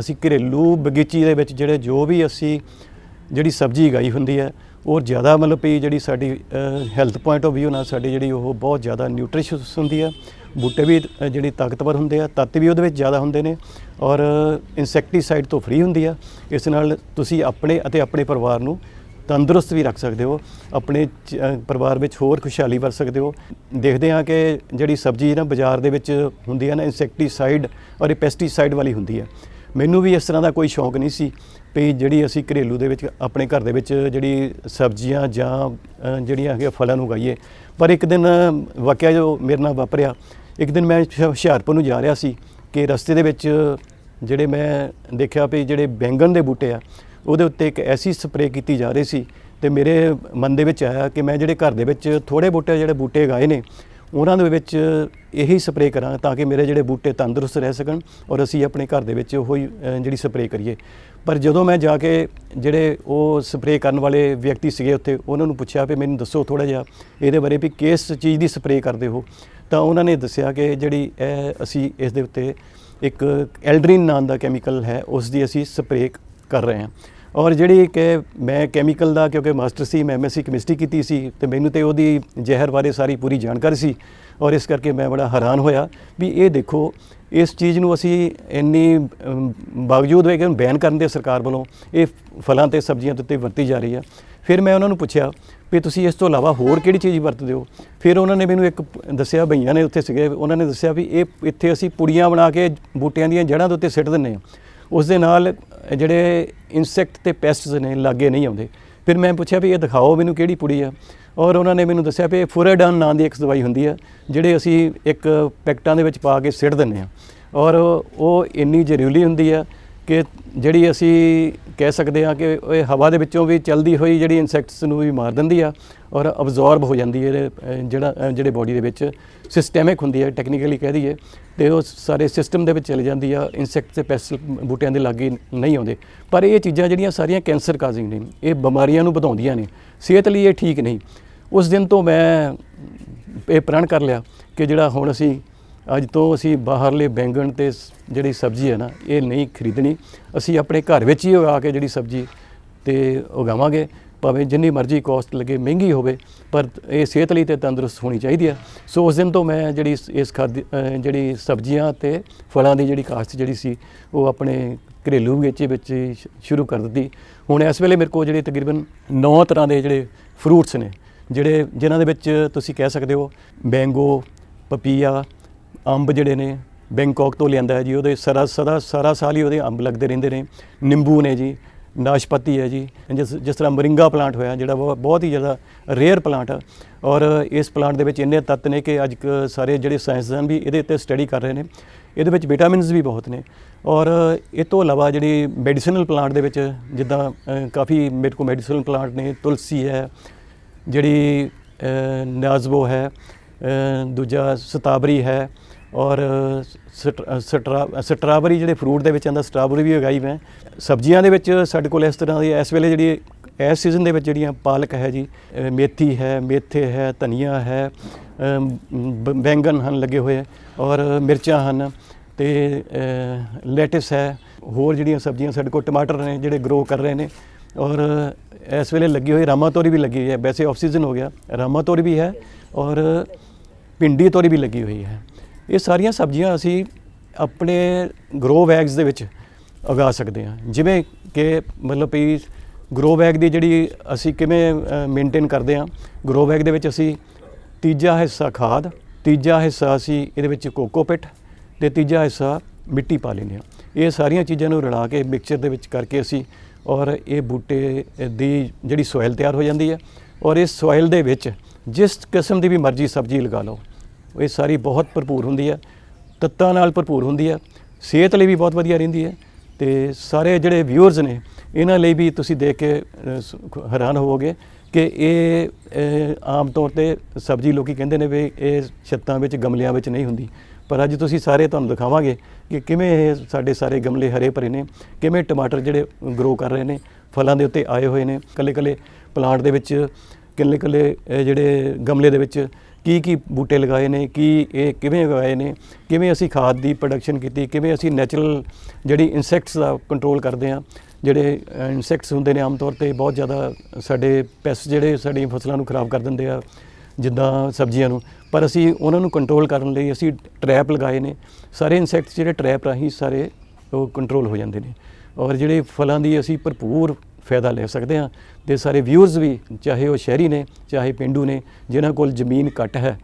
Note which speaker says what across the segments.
Speaker 1: ਅਸੀਂ ਘਰੇਲੂ ਬਗੀਚੀ ਦੇ ਵਿੱਚ ਜਿਹੜੇ ਜੋ ਵੀ ਅਸੀਂ ਜਿਹੜੀ ਸਬਜ਼ੀ ਉਗਾਈ ਹੁੰਦੀ ਹੈ ਉਹ ਜ਼ਿਆਦਾ ਮਤਲਬ ਵੀ ਜਿਹੜੀ ਸਾਡੀ ਹੈਲਥ ਪੁਆਇੰਟ ਆਫ ਵਿਊ ਨਾਲ ਸਾਡੀ ਜਿਹੜੀ ਉਹ ਬਹੁਤ ਜ਼ਿਆਦਾ ਨਿਊਟ੍ਰੀਸ਼ੀਅਸ ਹੁੰਦੀ ਹੈ। ਬੂਟੇ ਵੀ ਜਿਹੜੀ ਤਾਕਤਵਰ ਹੁੰਦੇ ਆ, ਤੱਤ ਵੀ ਉਹਦੇ ਵਿੱਚ ਜ਼ਿਆਦਾ ਹੁੰਦੇ ਨੇ ਔਰ ਇਨਸੈਕਟੀਸਾਈਡ ਤੋਂ ਫ੍ਰੀ ਹੁੰਦੀ ਆ। ਇਸ ਨਾਲ ਤੁਸੀਂ ਆਪਣੇ ਅਤੇ ਆਪਣੇ ਪਰਿਵਾਰ ਨੂੰ ਤੰਦਰੁਸਤ ਵੀ ਰੱਖ ਸਕਦੇ ਹੋ, ਆਪਣੇ ਪਰਿਵਾਰ ਵਿੱਚ ਹੋਰ ਖੁਸ਼ਹਾਲੀ ਵਰ ਸਕਦੇ ਹੋ। ਦੇਖਦੇ ਹਾਂ ਕਿ ਜਿਹੜੀ ਸਬਜ਼ੀ ਨਾ ਬਾਜ਼ਾਰ ਦੇ ਵਿੱਚ ਹੁੰਦੀ ਹੈ ਨਾ ਇਨਸੈਕਟੀਸਾਈਡ ਔਰ ਪੈਸਟੀਸਾਈਡ ਵਾਲੀ ਹੁੰਦੀ ਹੈ। ਮੈਨੂੰ ਵੀ ਇਸ ਤਰ੍ਹਾਂ ਦਾ ਕੋਈ ਸ਼ੌਂਕ ਨਹੀਂ ਸੀ ਵੀ ਜਿਹੜੀ ਅਸੀਂ ਘਰੇਲੂ ਦੇ ਵਿੱਚ ਆਪਣੇ ਘਰ ਦੇ ਵਿੱਚ ਜਿਹੜੀ ਸਬਜ਼ੀਆਂ ਜਾਂ ਜਿਹੜੀਆਂ ਹੈਗੀਆਂ ਫਲਾਂ ਨੂੰ ਉਗਾਈਏ। ਪਰ ਇੱਕ ਦਿਨ ਵਾਕਿਆ ਜੋ ਮੇਰੇ ਨਾਲ ਵਾਪਰਿਆ, ਇੱਕ ਦਿਨ ਮੈਂ ਹੁਸ਼ਿਆਰਪੁਰ ਨੂੰ ਜਾ ਰਿਹਾ ਸੀ ਕਿ ਰਸਤੇ ਦੇ ਵਿੱਚ ਜਿਹੜੇ ਮੈਂ ਦੇਖਿਆ ਵੀ ਜਿਹੜੇ ਬੈਂਗਣ ਦੇ ਬੂਟੇ ਆ ਉਹਦੇ ਉੱਤੇ ਇੱਕ ਐਸੀ ਸਪਰੇਅ ਕੀਤੀ ਜਾ ਰਹੀ ਸੀ ਅਤੇ ਮੇਰੇ ਮਨ ਦੇ ਵਿੱਚ ਆਇਆ ਕਿ ਮੈਂ ਜਿਹੜੇ ਘਰ ਦੇ ਵਿੱਚ ਥੋੜ੍ਹੇ ਜਿਹੜੇ ਬੂਟੇ ਉਗਾਏ ਨੇ ਉਹਨਾਂ ਦੇ ਵਿੱਚ ਇਹੀ ਸਪਰੇਅ ਕਰਾਂ ਤਾਂ ਕਿ ਮੇਰੇ ਜਿਹੜੇ ਬੂਟੇ ਤੰਦਰੁਸਤ ਰਹਿ ਸਕਣ ਔਰ ਅਸੀਂ ਆਪਣੇ ਘਰ ਦੇ ਵਿੱਚ ਉਹੀ ਜਿਹੜੀ ਸਪਰੇਅ ਕਰੀਏ। ਪਰ ਜਦੋਂ ਮੈਂ ਜਾ ਕੇ ਜਿਹੜੇ ਉਹ ਸਪਰੇਅ ਕਰਨ ਵਾਲੇ ਵਿਅਕਤੀ ਸੀਗੇ ਉੱਥੇ ਉਹਨਾਂ ਨੂੰ ਪੁੱਛਿਆ ਵੀ ਮੈਨੂੰ ਦੱਸੋ ਥੋੜ੍ਹਾ ਜਿਹਾ ਇਹਦੇ ਬਾਰੇ ਵੀ ਕਿਸ ਚੀਜ਼ ਦੀ ਸਪਰੇਅ ਕਰਦੇ ਹੋ, ਤਾਂ ਉਹਨਾਂ ਨੇ ਦੱਸਿਆ ਕਿ ਜਿਹੜੀ ਅਸੀਂ ਇਸ ਦੇ ਉੱਤੇ ਇੱਕ ਐਲਡਰੀਨ ਨਾਂ ਦਾ ਕੈਮੀਕਲ ਹੈ ਉਸ ਦੀ ਅਸੀਂ ਸਪਰੇਅ ਕਰ ਰਹੇ ਹਾਂ। ਔਰ ਜਿਹੜੀ ਕਿ ਮੈਂ ਕੈਮੀਕਲ ਦਾ ਕਿਉਂਕਿ ਮਾਸਟਰ ਸੀ, ਮੈਂ MSc ਕੈਮਿਸਟਰੀ ਕੀਤੀ ਸੀ ਅਤੇ ਮੈਨੂੰ ਤਾਂ ਉਹਦੀ ਜ਼ਹਿਰ ਬਾਰੇ ਸਾਰੀ ਪੂਰੀ ਜਾਣਕਾਰੀ ਸੀ ਔਰ ਇਸ ਕਰਕੇ ਮੈਂ ਬੜਾ ਹੈਰਾਨ ਹੋਇਆ ਵੀ ਇਹ ਦੇਖੋ ਇਸ ਚੀਜ਼ ਨੂੰ ਅਸੀਂ ਇੰਨੀ ਬਾਵਜੂਦ ਹੋਏ ਕਿ ਬੈਨ ਕਰਨ ਦੇ ਸਰਕਾਰ ਵੱਲੋਂ ਇਹ ਫਲਾਂ ਅਤੇ ਸਬਜ਼ੀਆਂ ਦੇ ਉੱਤੇ ਵਰਤੀ ਜਾ ਰਹੀ ਆ। ਫਿਰ ਮੈਂ ਉਹਨਾਂ ਨੂੰ ਪੁੱਛਿਆ ਵੀ ਤੁਸੀਂ ਇਸ ਤੋਂ ਇਲਾਵਾ ਹੋਰ ਕਿਹੜੀ ਚੀਜ਼ ਵਰਤਦੇ ਹੋ। ਫਿਰ ਉਹਨਾਂ ਨੇ ਮੈਨੂੰ ਇੱਕ ਦੱਸਿਆ, ਭਈਆਂ ਨੇ ਉੱਥੇ ਸੀਗੇ, ਉਹਨਾਂ ਨੇ ਦੱਸਿਆ ਵੀ ਇਹ ਇੱਥੇ ਅਸੀਂ ਪੁੜੀਆਂ ਬਣਾ ਕੇ ਬੂਟਿਆਂ ਦੀਆਂ ਜੜ੍ਹਾਂ ਦੇ ਉੱਤੇ ਸਿੱਟ ਦਿੰਦੇ ਹਾਂ, ਉਸ ਦੇ ਨਾਲ ਜਿਹੜੇ ਇਨਸੈਕਟ ਅਤੇ ਪੈਸਟਸ ਨੇ ਲਾਗੇ ਨਹੀਂ ਆਉਂਦੇ। ਫਿਰ ਮੈਂ ਪੁੱਛਿਆ ਵੀ ਇਹ ਦਿਖਾਓ ਮੈਨੂੰ ਕਿਹੜੀ ਪੁੜੀ ਆ, ਔਰ ਉਹਨਾਂ ਨੇ ਮੈਨੂੰ ਦੱਸਿਆ ਵੀ ਫੁਰਾਡਾਨ ਨਾਂ ਦੀ ਇੱਕ ਦਵਾਈ ਹੁੰਦੀ ਆ ਜਿਹੜੇ ਅਸੀਂ ਇੱਕ ਪੈਕਟਾਂ ਦੇ ਵਿੱਚ ਪਾ ਕੇ ਸਿੱਟ ਦਿੰਦੇ ਹਾਂ ਔਰ ਉਹ ਇੰਨੀ ਜ਼ਹਿਰੀਲੀ ਹੁੰਦੀ ਆ ਕਿ ਜਿਹੜੀ ਅਸੀਂ ਕਹਿ ਸਕਦੇ ਹਾਂ ਕਿ ਇਹ ਹਵਾ ਦੇ ਵਿੱਚੋਂ ਵੀ ਚੱਲਦੀ ਹੋਈ ਜਿਹੜੀ ਇਨਸੈਕਟਸ ਨੂੰ ਵੀ ਮਾਰ ਦਿੰਦੀ ਆ ਔਰ ਅਬਜ਼ੋਰਬ ਹੋ ਜਾਂਦੀ ਹੈ ਜਿਹੜੇ ਬੋਡੀ ਦੇ ਵਿੱਚ ਸਿਸਟੈਮਿਕ ਹੁੰਦੀ ਹੈ ਟੈਕਨੀਕਲੀ ਕਹਿ ਦਈਏ, ਅਤੇ ਉਹ ਸਾਰੇ ਸਿਸਟਮ ਦੇ ਵਿੱਚ ਚਲੀ ਜਾਂਦੀ ਆ। ਇਨਸੈਕਟ ਅਤੇ ਪੈਸਟ ਬੂਟਿਆਂ ਦੇ ਲਾਗੇ ਨਹੀਂ ਆਉਂਦੇ। ਪਰ ਇਹ ਚੀਜ਼ਾਂ ਜਿਹੜੀਆਂ ਸਾਰੀਆਂ ਕੈਂਸਰ ਕਾਜ਼ਿੰਗ ਨੇ, ਇਹ ਬਿਮਾਰੀਆਂ ਨੂੰ ਵਧਾਉਂਦੀਆਂ ਨੇ, ਸਿਹਤ ਲਈ ਇਹ ਠੀਕ ਨਹੀਂ। ਉਸ ਦਿਨ ਤੋਂ ਮੈਂ ਇਹ ਪ੍ਰਣ ਕਰ ਲਿਆ ਕਿ ਜਿਹੜਾ ਹੁਣ ਅੱਜ ਤੋਂ ਅਸੀਂ ਬਾਹਰਲੇ ਬੈਂਗਣ ਅਤੇ ਜਿਹੜੀ ਸਬਜ਼ੀ ਹੈ ਨਾ ਇਹ ਨਹੀਂ ਖਰੀਦਣੀ, ਅਸੀਂ ਆਪਣੇ ਘਰ ਵਿੱਚ ਹੀ ਉਗਾ ਕੇ ਜਿਹੜੀ ਸਬਜ਼ੀ ਅਤੇ ਉਗਾਵਾਂਗੇ, ਭਾਵੇਂ ਜਿੰਨੀ ਮਰਜ਼ੀ ਕੋਸਟ ਲੱਗੇ, ਮਹਿੰਗੀ ਹੋਵੇ, ਪਰ ਇਹ ਸਿਹਤ ਲਈ ਤਾਂ ਤੰਦਰੁਸਤ ਹੋਣੀ ਚਾਹੀਦੀ ਹੈ। ਸੋ ਉਸ ਦਿਨ ਤੋਂ ਮੈਂ ਜਿਹੜੀ ਜਿਹੜੀ ਸਬਜ਼ੀਆਂ ਅਤੇ ਫਲਾਂ ਦੀ ਜਿਹੜੀ ਕਾਸ਼ਤ ਜਿਹੜੀ ਸੀ ਉਹ ਆਪਣੇ ਘਰੇਲੂ ਬਗੀਚੇ ਵਿੱਚ ਸ਼ੁਰੂ ਕਰ ਦਿੱਤੀ। ਹੁਣ ਇਸ ਵੇਲੇ ਮੇਰੇ ਕੋਲ ਜਿਹੜੇ ਤਕਰੀਬਨ 9 ਤਰ੍ਹਾਂ ਦੇ ਜਿਹੜੇ ਫਰੂਟਸ ਨੇ ਜਿਨ੍ਹਾਂ ਦੇ ਵਿੱਚ ਤੁਸੀਂ ਕਹਿ ਸਕਦੇ ਹੋ ਮੈਂਗੋ, ਪਪੀਆ, ਅੰਬ ਜਿਹੜੇ ਨੇ ਬੈਂਕਾਕ ਤੋਂ ਲਿਆਂਦਾ ਹੈ ਜੀ, ਉਹਦੇ ਸਾਰਾ ਸਾਲ ਹੀ ਉਹਦੇ ਅੰਬ ਲੱਗਦੇ ਰਹਿੰਦੇ ਨੇ। ਨਿੰਬੂ ਨੇ ਜੀ, ਨਾਸ਼ਪਤੀ ਹੈ ਜੀ, ਜਿਸ ਤਰ੍ਹਾਂ ਮੋਰਿੰਗਾ ਪਲਾਂਟ ਹੋਇਆ ਜਿਹੜਾ ਬਹੁਤ ਹੀ ਜ਼ਿਆਦਾ ਰੇਅਰ ਪਲਾਂਟ ਆ ਔਰ ਇਸ ਪਲਾਂਟ ਦੇ ਵਿੱਚ ਇੰਨੇ ਤੱਤ ਨੇ ਕਿ ਅੱਜ ਸਾਰੇ ਜਿਹੜੇ ਸਾਇੰਸਦਾਨ ਵੀ ਇਹਦੇ ਉੱਤੇ ਸਟੱਡੀ ਕਰ ਰਹੇ ਨੇ। ਇਹਦੇ ਵਿੱਚ ਵਿਟਾਮਿਨਸ ਵੀ ਬਹੁਤ ਨੇ ਔਰ ਇਹ ਤੋਂ ਇਲਾਵਾ ਜਿਹੜੀ ਮੈਡੀਸਨਲ ਪਲਾਂਟ ਦੇ ਵਿੱਚ ਜਿੱਦਾਂ ਕਾਫੀ ਮੇਰੇ ਕੋਲ ਮੈਡੀਸਨਲ ਪਲਾਂਟ ਨੇ, ਤੁਲਸੀ ਹੈ, ਜਿਹੜੀ ਨਾਜ਼ਬੋ ਹੈ, ਦੂਜਾ ਸਤਾਬਰੀ ਹੈ ਔਰ ਸਟਰਾਬਰੀ ਜਿਹੜੇ ਫਰੂਟ ਦੇ ਵਿੱਚ ਆਉਂਦਾ, ਸਟਰਾਬਰੀ ਵੀ ਉਗਾਈ ਮੈਂ। ਸਬਜ਼ੀਆਂ ਦੇ ਵਿੱਚ ਸਾਡੇ ਕੋਲ ਇਸ ਤਰ੍ਹਾਂ ਦੀ ਇਸ ਵੇਲੇ ਜਿਹੜੀ ਇਸ ਸੀਜ਼ਨ ਦੇ ਵਿੱਚ ਜਿਹੜੀਆਂ ਪਾਲਕ ਹੈ ਜੀ, ਮੇਥੀ ਹੈ, ਮੇਥੇ ਹੈ, ਧਨੀਆ ਹੈ, ਬੈਂਗਣ ਹਨ ਲੱਗੇ ਹੋਏ ਔਰ ਮਿਰਚਾਂ ਹਨ ਅਤੇ ਲੈਟਿਸ ਹੈ। ਹੋਰ ਜਿਹੜੀਆਂ ਸਬਜ਼ੀਆਂ ਸਾਡੇ ਕੋਲ ਟਮਾਟਰ ਨੇ ਜਿਹੜੇ ਗਰੋ ਕਰ ਰਹੇ ਨੇ ਔਰ ਇਸ ਵੇਲੇ ਲੱਗੀ ਹੋਈ ਰਾਮਾ ਤੋਰੀ ਵੀ ਲੱਗੀ ਹੋਈ ਹੈ। ਵੈਸੇ ਆਫ ਸੀਜ਼ਨ ਹੋ ਗਿਆ, ਰਾਮਾ ਤੋਰੀ ਵੀ ਹੈ ਔਰ ਭਿੰਡੀ ਤੋਰੀ ਵੀ ਲੱਗੀ ਹੋਈ ਹੈ। ਇਹ ਸਾਰੀਆਂ ਸਬਜ਼ੀਆਂ ਅਸੀਂ ਆਪਣੇ ਗਰੋ ਬੈਗਸ ਦੇ ਵਿੱਚ ਉਗਾ ਸਕਦੇ ਹਾਂ। ਜਿਵੇਂ ਕਿ ਮਤਲਬ ਵੀ ਗਰੋ ਬੈਗ ਦੀ ਜਿਹੜੀ ਅਸੀਂ ਕਿਵੇਂ ਮੇਨਟੇਨ ਕਰਦੇ ਹਾਂ, ਗਰੋ ਬੈਗ ਦੇ ਵਿੱਚ ਅਸੀਂ ਤੀਜਾ ਹਿੱਸਾ ਖਾਦ, ਤੀਜਾ ਹਿੱਸਾ ਅਸੀਂ ਇਹਦੇ ਵਿੱਚ ਕੋਕੋਪਿਟ ਅਤੇ ਤੀਜਾ ਹਿੱਸਾ ਮਿੱਟੀ ਪਾ ਲੈਂਦੇ ਹਾਂ। ਇਹ ਸਾਰੀਆਂ ਚੀਜ਼ਾਂ ਨੂੰ ਰਲਾ ਕੇ ਮਿਕਸਚਰ ਦੇ ਵਿੱਚ ਕਰਕੇ ਅਸੀਂ ਔਰ ਇਹ ਬੂਟੇ ਦੀ ਜਿਹੜੀ ਸੋਇਲ ਤਿਆਰ ਹੋ ਜਾਂਦੀ ਹੈ ਔਰ ਇਸ ਸੋਇਲ ਦੇ ਵਿੱਚ ਜਿਸ ਕਿਸਮ ਦੀ ਵੀ ਮਰਜ਼ੀ ਸਬਜ਼ੀ ਲਗਾ ਲਓ, ਇਹ ਸਾਰੀ ਬਹੁਤ ਭਰਪੂਰ ਹੁੰਦੀ ਹੈ, ਤੱਤਾਂ ਨਾਲ ਭਰਪੂਰ ਹੁੰਦੀ ਹੈ, ਸਿਹਤ ਲਈ ਵੀ ਬਹੁਤ ਵਧੀਆ ਰਹਿੰਦੀ ਹੈ। ਅਤੇ ਸਾਰੇ ਜਿਹੜੇ ਵਿਊਅਰਸ ਨੇ ਇਹਨਾਂ ਲਈ ਵੀ ਤੁਸੀਂ ਦੇਖ ਕੇ ਹੈਰਾਨ ਹੋਵੋਗੇ ਕਿ ਇਹ ਆਮ ਤੌਰ 'ਤੇ ਸਬਜ਼ੀ ਲੋਕ ਕਹਿੰਦੇ ਨੇ ਵੀ ਇਹ ਛੱਤਾਂ ਵਿੱਚ ਗਮਲਿਆਂ ਵਿੱਚ ਨਹੀਂ ਹੁੰਦੀ, ਪਰ ਅੱਜ ਤੁਸੀਂ ਸਾਰੇ ਤੁਹਾਨੂੰ ਦਿਖਾਵਾਂਗੇ ਕਿ ਕਿਵੇਂ ਇਹ ਸਾਡੇ ਸਾਰੇ ਗਮਲੇ ਹਰੇ ਭਰੇ ਨੇ, ਕਿਵੇਂ ਟਮਾਟਰ ਜਿਹੜੇ ਗਰੋ ਕਰ ਰਹੇ ਨੇ, ਫਲਾਂ ਦੇ ਉੱਤੇ ਆਏ ਹੋਏ ਨੇ, ਇਕੱਲੇ ਪਲਾਂਟ ਦੇ ਵਿੱਚ, ਇਕੱਲੇ ਜਿਹੜੇ ਗਮਲੇ ਦੇ ਵਿੱਚ ਕੀ ਬੂਟੇ ਲਗਾਏ ਨੇ, ਕੀ ਇਹ ਕਿਵੇਂ ਉਗਾਏ ਨੇ, ਕਿਵੇਂ ਅਸੀਂ ਖਾਦ ਦੀ ਪ੍ਰੋਡਕਸ਼ਨ ਕੀਤੀ, ਕਿਵੇਂ ਅਸੀਂ ਨੈਚੁਰਲ ਜਿਹੜੀ ਇਨਸੈਕਟਸ ਦਾ ਕੰਟਰੋਲ ਕਰਦੇ ਹਾਂ। ਜਿਹੜੇ ਇਨਸੈਕਟਸ ਹੁੰਦੇ ਨੇ ਆਮ ਤੌਰ 'ਤੇ ਬਹੁਤ ਜ਼ਿਆਦਾ ਸਾਡੇ ਪੈਸਟ ਜਿਹੜੇ ਸਾਡੀਆਂ ਫਸਲਾਂ ਨੂੰ ਖਰਾਬ ਕਰ ਦਿੰਦੇ ਆ, ਜਿੱਦਾਂ ਸਬਜ਼ੀਆਂ ਨੂੰ, ਪਰ ਅਸੀਂ ਉਹਨਾਂ ਨੂੰ ਕੰਟਰੋਲ ਕਰਨ ਲਈ ਅਸੀਂ ਟਰੈਪ ਲਗਾਏ ਨੇ। ਸਾਰੇ ਇਨਸੈਕਟਸ ਜਿਹੜੇ ਟਰੈਪ ਰਾਹੀਂ ਸਾਰੇ ਉਹ ਕੰਟਰੋਲ ਹੋ ਜਾਂਦੇ ਨੇ, ਔਰ ਜਿਹੜੇ ਫਲਾਂ ਦੀ ਅਸੀਂ ਭਰਪੂਰ ਫਾਇਦਾ ਲੈ ਸਕਦੇ ਹਾਂ। ਅਤੇ ਸਾਰੇ ਵਿਊਅਰਸ ਵੀ, ਚਾਹੇ ਉਹ ਸ਼ਹਿਰੀ ਨੇ ਚਾਹੇ ਪੇਂਡੂ ਨੇ, ਜਿਨ੍ਹਾਂ ਕੋਲ ਜ਼ਮੀਨ ਘੱਟ ਹੈ,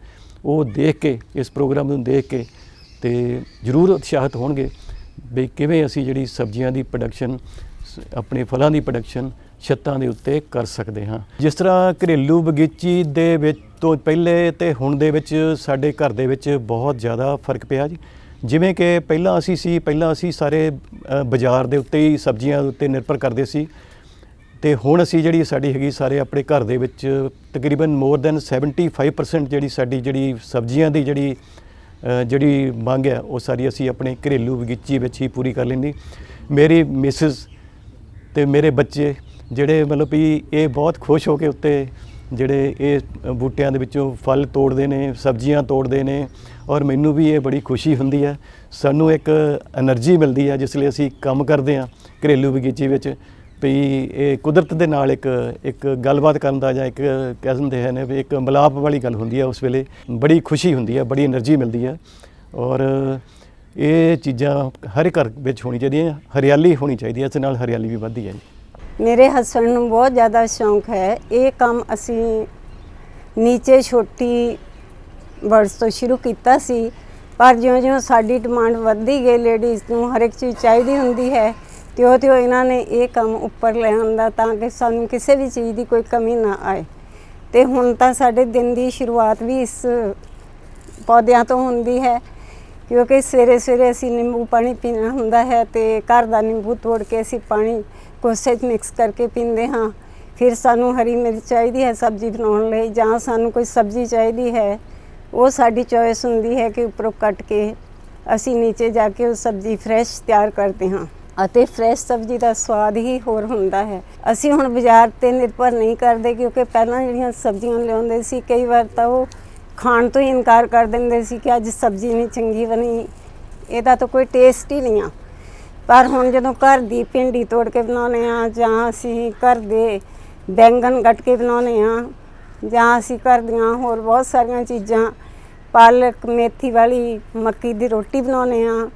Speaker 1: ਉਹ ਦੇਖ ਕੇ ਇਸ ਪ੍ਰੋਗਰਾਮ ਨੂੰ ਦੇਖ ਕੇ ਅਤੇ ਜ਼ਰੂਰ ਉਤਸ਼ਾਹਿਤ ਹੋਣਗੇ ਵੀ ਕਿਵੇਂ ਅਸੀਂ ਜਿਹੜੀ ਸਬਜ਼ੀਆਂ ਦੀ ਪ੍ਰੋਡਕਸ਼ਨ, ਆਪਣੇ ਫਲਾਂ ਦੀ ਪ੍ਰੋਡਕਸ਼ਨ ਛੱਤਾਂ ਦੇ ਉੱਤੇ ਕਰ ਸਕਦੇ ਹਾਂ। ਜਿਸ ਤਰ੍ਹਾਂ ਘਰੇਲੂ ਬਗੀਚੀ ਦੇ ਵਿੱਚ ਤੋਂ ਪਹਿਲੇ ਅਤੇ ਹੁਣ ਦੇ ਵਿੱਚ ਸਾਡੇ ਘਰ ਦੇ ਵਿੱਚ ਬਹੁਤ ਜ਼ਿਆਦਾ ਫਰਕ ਪਿਆ ਜੀ। ਜਿਵੇਂ ਕਿ ਪਹਿਲਾਂ ਅਸੀਂ ਸਾਰੇ ਬਾਜ਼ਾਰ ਦੇ ਉੱਤੇ ਹੀ ਸਬਜ਼ੀਆਂ ਦੇ ਉੱਤੇ ਨਿਰਭਰ ਕਰਦੇ ਸੀ, ਅਤੇ ਹੁਣ ਅਸੀਂ ਜਿਹੜੀ ਸਾਡੀ ਹੈਗੀ ਸਾਰੇ ਆਪਣੇ ਘਰ ਦੇ ਵਿੱਚ ਤਕਰੀਬਨ ਮੋਰ ਦੈਨ 75% ਜਿਹੜੀ ਸਾਡੀ ਜਿਹੜੀ ਸਬਜ਼ੀਆਂ ਦੀ ਜਿਹੜੀ ਮੰਗ ਹੈ ਉਹ ਸਾਰੀ ਅਸੀਂ ਆਪਣੇ ਘਰੇਲੂ ਬਗੀਚੀ ਵਿੱਚ ਹੀ ਪੂਰੀ ਕਰ ਲੈਂਦੀ। ਮੇਰੀ ਮਿਸਿਸ ਅਤੇ ਮੇਰੇ ਬੱਚੇ ਜਿਹੜੇ ਮਤਲਬ ਵੀ ਇਹ ਬਹੁਤ ਖੁਸ਼ ਹੋ ਕੇ ਉੱਤੇ ਜਿਹੜੇ ਇਹ ਬੂਟਿਆਂ ਦੇ ਵਿੱਚੋਂ ਫਲ ਤੋੜਦੇ ਨੇ, ਸਬਜ਼ੀਆਂ ਤੋੜਦੇ ਨੇ, ਔਰ ਮੈਨੂੰ ਵੀ ਇਹ ਬੜੀ ਖੁਸ਼ੀ ਹੁੰਦੀ ਹੈ। ਸਾਨੂੰ ਇੱਕ ਐਨਰਜੀ ਮਿਲਦੀ ਹੈ ਜਿਸ ਲਈ ਅਸੀਂ ਕੰਮ ਕਰਦੇ ਹਾਂ ਘਰੇਲੂ ਬਗੀਚੀ ਵਿੱਚ, ਵੀ ਇਹ ਕੁਦਰਤ ਦੇ ਨਾਲ ਇੱਕ ਗੱਲਬਾਤ ਕਰਨ ਦਾ ਜਾਂ ਇੱਕ ਕਹਿ ਦਿੰਦੇ ਹਨ ਵੀ ਇੱਕ ਮਿਲਾਪ ਵਾਲੀ ਗੱਲ ਹੁੰਦੀ ਹੈ। ਉਸ ਵੇਲੇ ਬੜੀ ਖੁਸ਼ੀ ਹੁੰਦੀ ਹੈ, ਬੜੀ ਐਨਰਜੀ ਮਿਲਦੀ ਹੈ, ਔਰ ਇਹ ਚੀਜ਼ਾਂ ਹਰ ਘਰ ਵਿੱਚ ਹੋਣੀ ਚਾਹੀਦੀਆਂ। ਹਰਿਆਲੀ ਹੋਣੀ ਚਾਹੀਦੀ ਹੈ, ਇਸ ਨਾਲ ਹਰਿਆਲੀ ਵੀ ਵੱਧਦੀ ਹੈ ਜੀ।
Speaker 2: ਮੇਰੇ ਹਸਬੈਂਡ ਨੂੰ ਬਹੁਤ ਜ਼ਿਆਦਾ ਸ਼ੌਂਕ ਹੈ। ਇਹ ਕੰਮ ਅਸੀਂ ਨੀਚੇ ਛੋਟੀ ਬਰਡਸ ਤੋਂ ਸ਼ੁਰੂ ਕੀਤਾ ਸੀ, ਪਰ ਜਿਉਂ-ਜਿਉਂ ਸਾਡੀ ਡਿਮਾਂਡ ਵੱਧਦੀ ਗਈ, ਲੇਡੀਜ਼ ਨੂੰ ਹਰ ਇੱਕ ਚੀਜ਼ ਚਾਹੀਦੀ ਹੁੰਦੀ ਹੈ, ਤਿਉਂ ਇਹਨਾਂ ਨੇ ਇਹ ਕੰਮ ਉੱਪਰ ਲੈ ਆਉਂਦਾ ਤਾਂ ਕਿ ਸਾਨੂੰ ਕਿਸੇ ਵੀ ਚੀਜ਼ ਦੀ ਕੋਈ ਕਮੀ ਨਾ ਆਏ। ਅਤੇ ਹੁਣ ਤਾਂ ਸਾਡੇ ਦਿਨ ਦੀ ਸ਼ੁਰੂਆਤ ਵੀ ਇਸ ਪੌਦਿਆਂ ਤੋਂ ਹੁੰਦੀ ਹੈ, ਕਿਉਂਕਿ ਸਵੇਰੇ ਸਵੇਰੇ ਅਸੀਂ ਨਿੰਬੂ ਪਾਣੀ ਪੀਣਾ ਹੁੰਦਾ ਹੈ ਅਤੇ ਘਰ ਦਾ ਨਿੰਬੂ ਤੋੜ ਕੇ ਅਸੀਂ ਪਾਣੀ ਕੋਸੇ 'ਚ ਮਿਕਸ ਕਰਕੇ ਪੀਂਦੇ ਹਾਂ। ਫਿਰ ਸਾਨੂੰ ਹਰੀ ਮਿਰਚ ਚਾਹੀਦੀ ਹੈ ਸਬਜ਼ੀ ਬਣਾਉਣ ਲਈ, ਜਾਂ ਸਾਨੂੰ ਕੋਈ ਸਬਜ਼ੀ ਚਾਹੀਦੀ ਹੈ, ਉਹ ਸਾਡੀ ਚੋਇਸ ਹੁੰਦੀ ਹੈ ਕਿ ਉੱਪਰੋਂ ਕੱਟ ਕੇ ਅਸੀਂ ਨੀਚੇ ਜਾ ਕੇ ਉਹ ਸਬਜ਼ੀ ਫਰੈਸ਼ ਤਿਆਰ ਕਰਦੇ ਹਾਂ, ਅਤੇ ਫਰੈਸ਼ ਸਬਜ਼ੀ ਦਾ ਸਵਾਦ ਹੀ ਹੋਰ ਹੁੰਦਾ ਹੈ। ਅਸੀਂ ਹੁਣ ਬਾਜ਼ਾਰ 'ਤੇ ਨਿਰਭਰ ਨਹੀਂ ਕਰਦੇ, ਕਿਉਂਕਿ ਪਹਿਲਾਂ ਜਿਹੜੀਆਂ ਸਬਜ਼ੀਆਂ ਲਿਆਉਂਦੇ ਸੀ ਕਈ ਵਾਰ ਤਾਂ ਉਹ ਖਾਣ ਤੋਂ ਹੀ ਇਨਕਾਰ ਕਰ ਦਿੰਦੇ ਸੀ ਕਿ ਅੱਜ ਸਬਜ਼ੀ ਨਹੀਂ ਚੰਗੀ ਬਣੀ, ਇਹਦਾ ਤਾਂ ਕੋਈ ਟੇਸਟ ਹੀ ਨਹੀਂ ਆ। ਪਰ ਹੁਣ ਜਦੋਂ ਘਰ ਦੀ ਭਿੰਡੀ ਤੋੜ ਕੇ ਬਣਾਉਂਦੇ ਹਾਂ, ਜਾਂ ਅਸੀਂ ਘਰ ਦੇ ਬੈਂਗਣ ਕੱਟ ਕੇ ਬਣਾਉਂਦੇ ਹਾਂ, ਜਾਂ ਅਸੀਂ ਘਰ ਦੀਆਂ ਹੋਰ ਬਹੁਤ ਸਾਰੀਆਂ ਚੀਜ਼ਾਂ, ਪਾਲਕ ਮੇਥੀ ਵਾਲੀ ਮੱਕੀ ਦੀ ਰੋਟੀ ਬਣਾਉਂਦੇ ਹਾਂ,